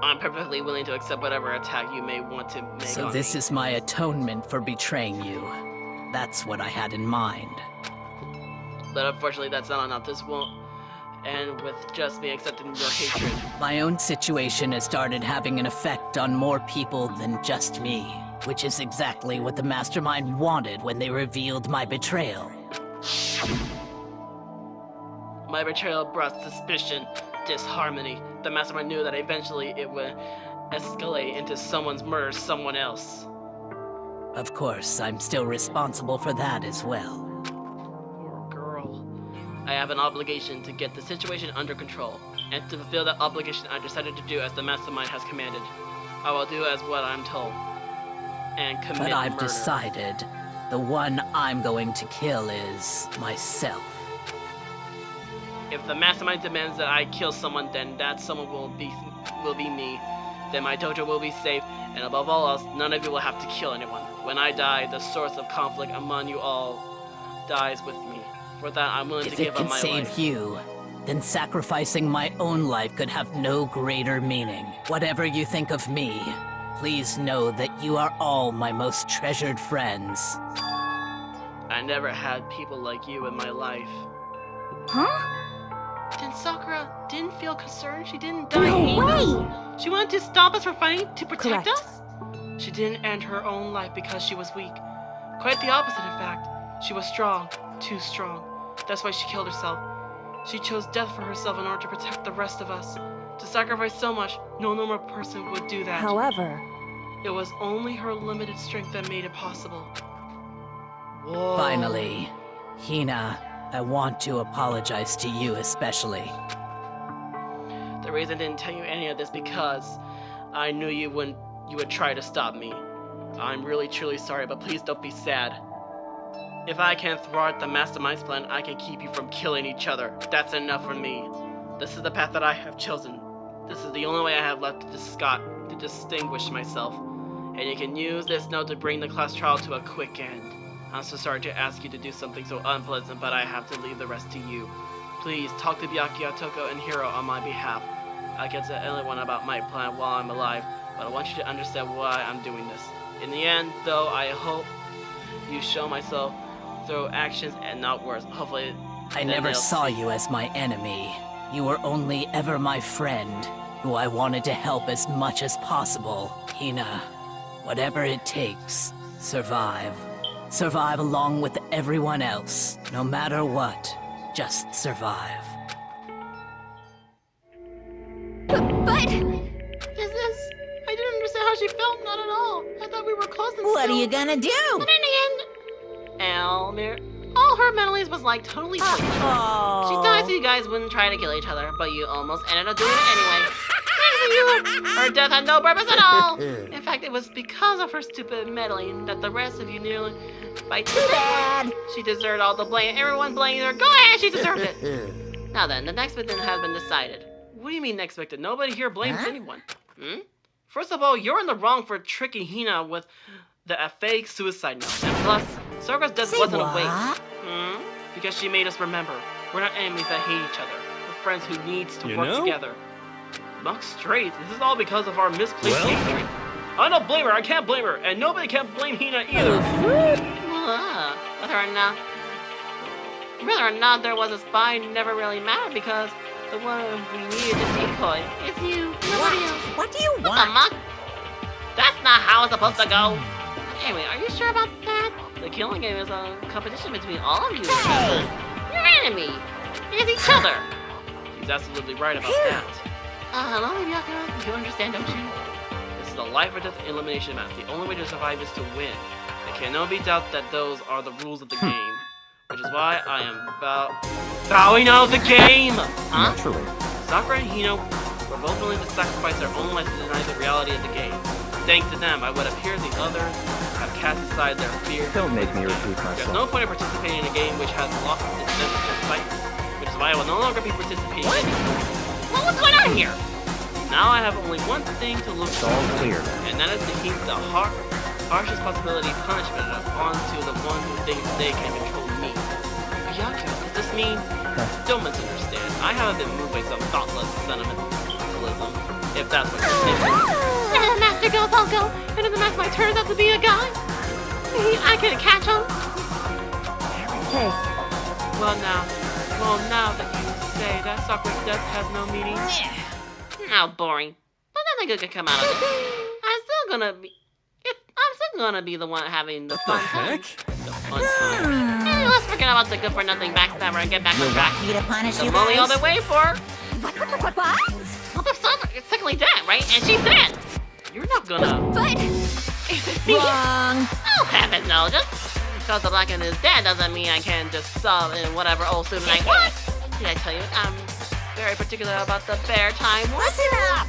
I'm perfectly willing to accept whatever attack you may want to make So on this me. is my atonement for betraying you. That's what I had in mind. But unfortunately, that's not enough. This won't end with just me accepting your hatred. My own situation has started having an effect on more people than just me, which is exactly what the mastermind wanted when they revealed my betrayal. My betrayal brought suspicion, disharmony. The mastermind knew that eventually it would escalate into someone's murder someone else. Of course, I'm still responsible for that as well. Poor girl. I have an obligation to get the situation under control, and to fulfill that obligation I decided to do as the mastermind has commanded. I will do as what I'm told, and commit But I've murder. decided the one I'm going to kill is myself. If the mastermind demands that I kill someone, then that someone will be me. Then my dojo will be safe, and above all else, none of you will have to kill anyone. When I die, the source of conflict among you all dies with me. For that, I'm willing to If give it up can my save life. you, then sacrificing my own life could have no greater meaning. Whatever you think of me, please know that you are all my most treasured friends. I never had people like you in my life. Huh? Then Sakura didn't feel concerned. She didn't die. No hating way! us. She wanted to stop us from fighting to protect Correct. us? She didn't end her own life because she was weak. Quite the opposite, in fact. She was strong, too strong. That's why she killed herself. She chose death for herself in order to protect the rest of us. To sacrifice so much, no normal person would do that. However, It was only her limited strength that made it possible. Whoa. Finally, Hina, I want to apologize to you especially. The reason I didn't tell you any of this because I knew you would try to stop me. I'm really truly sorry, but please don't be sad. If I can thwart the mastermind's plan, I can keep you from killing each other. That's enough for me. This is the path that I have chosen. This is the only way I have left to distinguish myself. And you can use this note to bring the class trial to a quick end. I'm so sorry to ask you to do something so unpleasant, but I have to leave the rest to you. Please, talk to Byakuya, Toko, and Hiro on my behalf. I can tell anyone about my plan while I'm alive, but I want you to understand why I'm doing this. In the end, though, I hope you show myself through actions and not words. Hopefully, I never saw you as my enemy. You were only ever my friend, who I wanted to help as much as possible. Hina, whatever it takes, survive. Survive along with everyone else, no matter what. Just survive. But... I didn't understand how she felt, not at all. I thought we were close and What are still- you gonna do? But in the end, Elmer, all her memories was like totally pointless. Oh. She thought you guys wouldn't try to kill each other, but you almost ended up doing it anyway. And for you, her death had no purpose at all. In fact, it was because of her stupid meddling that the rest of you nearly by too bad. She deserved all the blame. Everyone blamed her. Go ahead, she deserved it. Now then, the next victim has been decided. What do you mean next victim? Nobody here blames anyone. First of all, you're in the wrong for tricking Hina with the fake suicide note. And plus, Sakura's death wasn't a waste. Because she made us remember. We're not enemies that hate each other. We're friends who needs to work together. Buck straight, this is all because of our misplaced hatred. I don't blame her, I can't blame her, and nobody can blame Hina either. Whether or not there was a spy never really mattered because the one we needed to decoy is you, nobody else. What do you What the want? muck? That's not how it's supposed to go. Anyway, are you sure about that? The killing game is a competition between all of you. Hey! Your enemy is each other. He's absolutely right about that. Hello, Byakuya. You understand, don't you? This is a life or death elimination match. The only way to survive is to win. There can no be doubt that those are the rules of the game. Which is why I am bowing out of the game! Huh? Naturally. Sakura and Hino were both willing to sacrifice their own lives to deny the reality of the game. Thanks to them, I would appear the others have cast aside their fear. Don't make me repeat There's myself. no point in participating in a game which has lost its sense of fight, which is why I will no longer be participating in it. What's going on here? Now I have only one thing to look It's all clear. and that is to heap the harshest possibility punishment onto the one who thinks they can control me. Byakuya, does this mean? Don't misunderstand. I haven't been moved by some thoughtless sentimentalism, if that's what you're thinking. And the master goes, I'll go, and if the master turns out to be a guy, maybe I can catch him. Hey, Well now that you say that Sakura's death has no meaning. How boring. But nothing good could come out of it. I'm still gonna be the one having the fun time. The fun time. Hey, let's forget about the good for nothing backstabber and get back on track. You to punish The you only guys? other way for. What? Well, the son is technically dead, right? And she's dead. You're not gonna. But... Wrong. Oh heavens no! Just because the blackened is dead doesn't mean I can just sub in whatever old student I want. Did I tell you I'm very particular about the bear time? Listen up.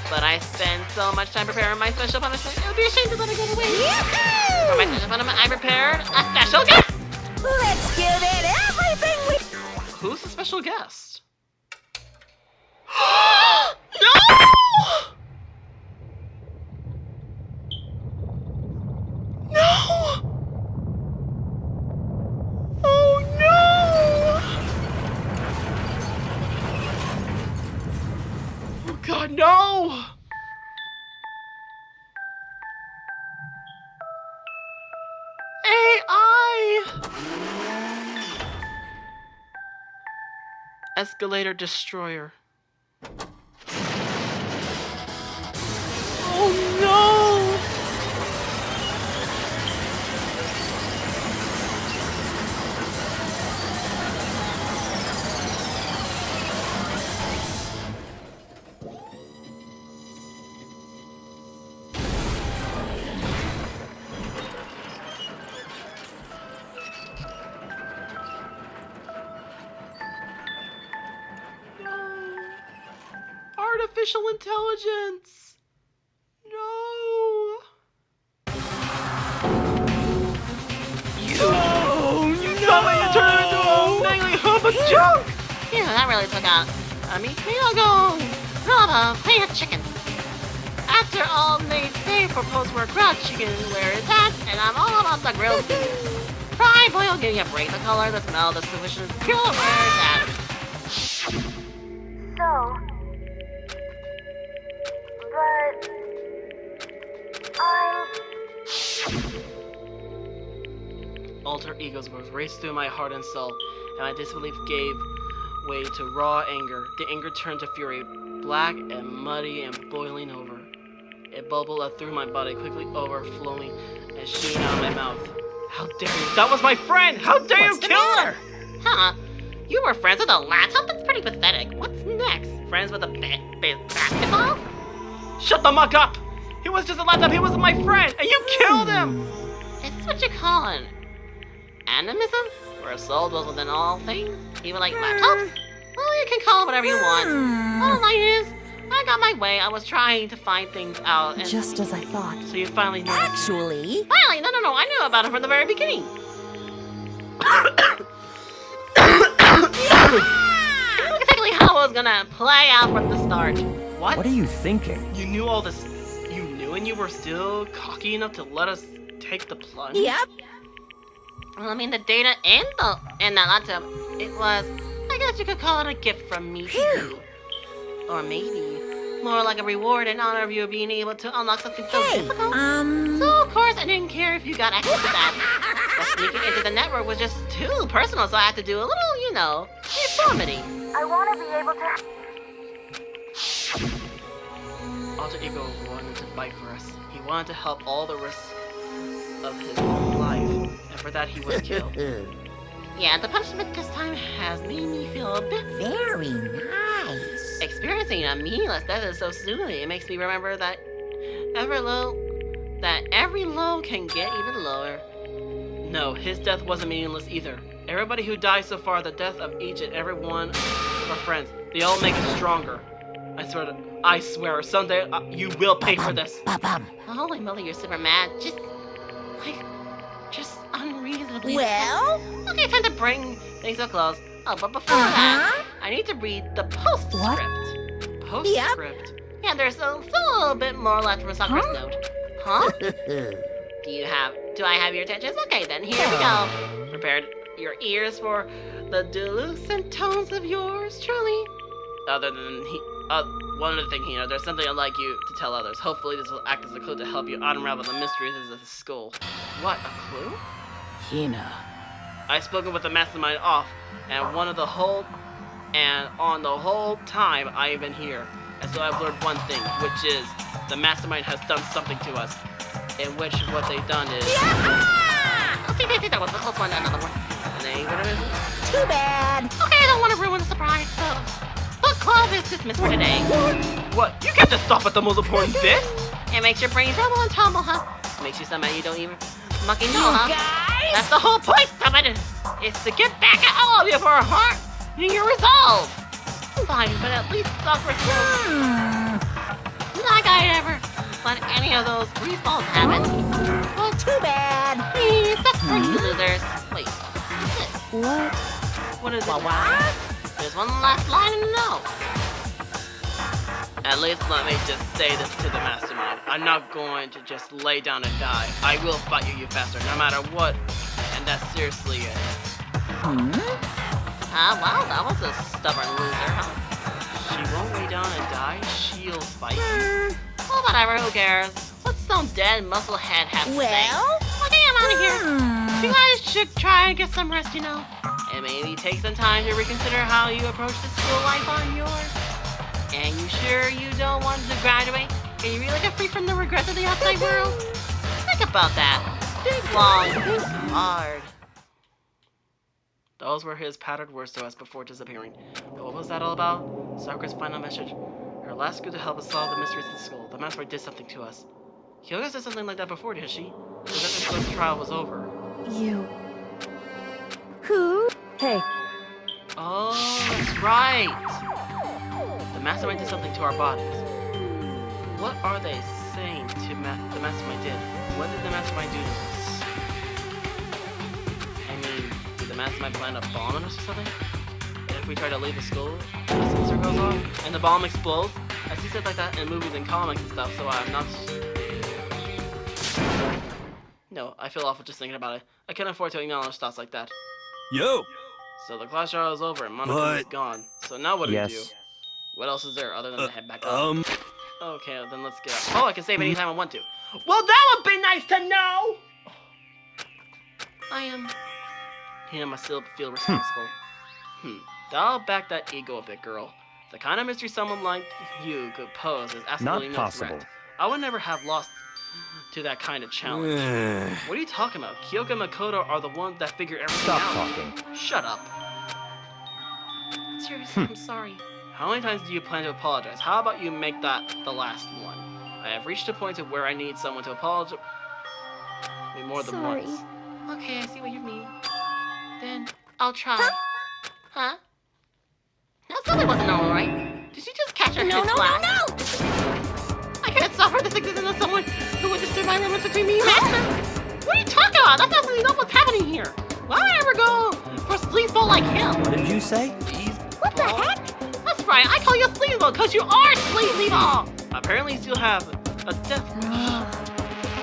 But I spend so much time preparing my special punishment, it would be a shame to let it go to waste. For Yahoo! my special punishment, I prepared a special guest! Let's give it everything we... Who's the special guest? No! No! Oh no! Oh god, no! AI! Escalator destroyer. Oh no! artificial intelligence. No. You saw me and turned into a dangly hump of junk. Yeah, that really took out. We'll go rob a plate of chicken. After all, they say for post-war grilled chicken where it's at, and I'm all about the grilled beans. Fry, boil, give me a break. The color, the smell, the sufficient grill where it's at. So, but Alter egos were raced through my heart and soul, and my disbelief gave way to raw anger. The anger turned to fury, black and muddy and boiling over. It bubbled up through my body, quickly overflowing and shooting out of my mouth. How dare you? That was my friend! How dare you kill her? Huh? You were friends with a laptop? That's pretty pathetic. What's next? Friends with a basketball? Shut the muck up! He was just a laptop, he was my friend, and you killed him! Is this what you call an animism? Where a soul dwells within all things? Even like laptops? Well, you can call it whatever you want. Bottom line is, I got my way. I was trying to find things out, and Just as I thought. So you finally knew. Actually, finally, no, I knew about it from the very beginning. Exactly how it was gonna play out from the start. What? What are you thinking? You knew all this. You knew, and you were still cocky enough to let us take the plunge? yep. Well, the data and that laptop, it was, I guess you could call it a gift from me to you. Or maybe more like a reward in honor of you being able to unlock something so difficult. So of course I didn't care if you got access to that. But sneaking into the network was just too personal, so I had to do a little, deformity. I want to be able to. Alter Ego wanted to fight for us. He wanted to help all the risks of his own life, and for that he was killed. Yeah, the punishment this time has made me feel a bit Very nice. experiencing a meaningless death is so soothing. It makes me remember that every low can get even lower. No, his death wasn't meaningless either. Everybody who died so far, the death of each and every one of our friends, they all make us stronger. I swear, someday you will pay for this. Holy moly, you're super mad. Just unreasonably. Well? Okay, time to bring things to a close. Oh, but before that, I need to read the postscript. Postscript? Yeah, there's still a little bit more left from Sakura's note. Huh? Do I have your attention? Okay then, here we go. Prepare your ears for the delucent tones of yours truly. Other than one other thing, there's something I'd like you to tell others. Hopefully this will act as a clue to help you unravel the mysteries of the school. What, a clue? Hina. I've spoken with the mastermind off, and on the whole time I've been here. And so I've learned one thing, which is the mastermind has done something to us. In which what they've done is... Okay, that was a close one, another one. And they, what is it? Too bad. Okay, I don't want to ruin the surprise, so... Book club is dismissed for today. What? You can't just stop at the most important bit! It makes your brain rumble and tumble, huh? Makes you sound mad you don't even Mucking know, huh? Guys? That's the whole point of it! It's to get back at all of you for your resolve! Fine, but at least Sakura still... Not I ever let any of those refalls happen. Well, Too bad. please, that's for you losers. Wait, What? What is it? What? there's one last line in the note. At least let me just say this to the mastermind. I'm not going to just lay down and die. I will fight you bastard, no matter what. And that's seriously it. Wow, that was a stubborn loser, huh? She won't lay down and die. She'll fight you. Well, whatever, who cares? What's some dead musclehead have to say? Well? Okay, I'm out of here. You guys should try and get some rest, And maybe take some time to reconsider how you approach the school life on yours. And you sure you don't want to graduate? Can you really get free from the regrets of the outside world? Think about that. Think long, think hard. Those were his pattered words to us before disappearing. But what was that all about? Sakura's final message. Her last clue to help us solve the mysteries of the school. The master did something to us. Kyoga said something like that before, didn't she? So that this trial was over. You. Who? Hey, Oh, that's right. The The mastermind did something to our bodies. What are they saying to the mastermind did? What did the mastermind do to us? I mean, did the mastermind plan a bomb on us or something? And if we try to leave the school, the sensor goes off, and the bomb explodes? I see stuff like that in movies and comics and stuff, so I'm not... No, I feel awful just thinking about it. I can't afford to acknowledge thoughts like that. Yo! So the class trial is over and Monokuma is gone. So now what do we do? What else is there other than to head back up? Okay, then let's get up. Oh, I can save anytime I want to. Well, that would be nice to know! Hina must still feel responsible. Dial back that ego a bit, girl. The kind of mystery someone like you could pose is absolutely no threat. I would never have lost to that kind of challenge. What are you talking about? Kyoka and Makoto are the ones that figure everything out. Stop talking. Shut up. Seriously, I'm sorry. How many times do you plan to apologize? How about you make that the last one? I have reached a point of where I need someone to apologize more than once. Okay, I see what you mean. Then I'll try. Huh? That probably wasn't alright. Did she just catch her head flat? No! I can't suffer this existence of someone who would disturb my romance between me and Master. What are you talking about? That's absolutely not what's happening here. Why would I ever go for a sleazeball like him? What did you say? What the heck? That's right, I call you a sleazeball because you are sleazeball! Apparently you still have a death wish.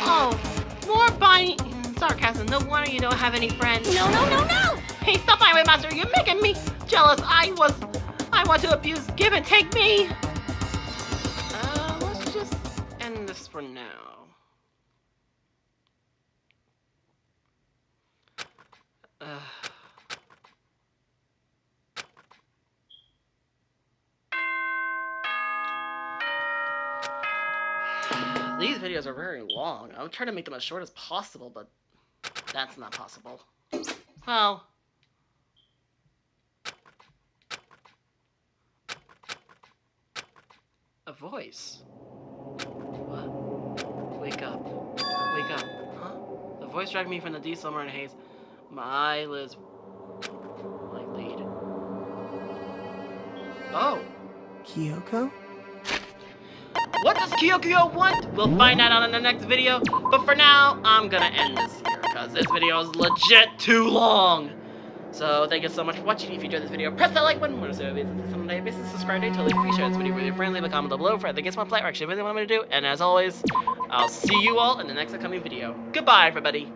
Oh, more binding sarcasm. No wonder you don't have any friends. No! Hey, stop my way, Master. You're making me jealous. I want to abuse, give and take me. Let's just end this for now. These videos are very long. I'll try to make them as short as possible, but that's not possible. Well... A voice. What? Wake up. Wake up. Huh? The voice dragged me from the deep summer and haze. My eyelids... like lead. Oh! Kyoko? What does Kyoko want? We'll find out in the next video. But for now, I'm gonna end this here, because this video is legit too long. So thank you so much for watching. If you enjoyed this video, press that like button. Want to see videos on a daily basis? Subscribe to totally free. Share this video with your friends. Leave a comment down below for anything one play or actually what I'm going to do. And as always, I'll see you all in the next upcoming video. Goodbye, everybody.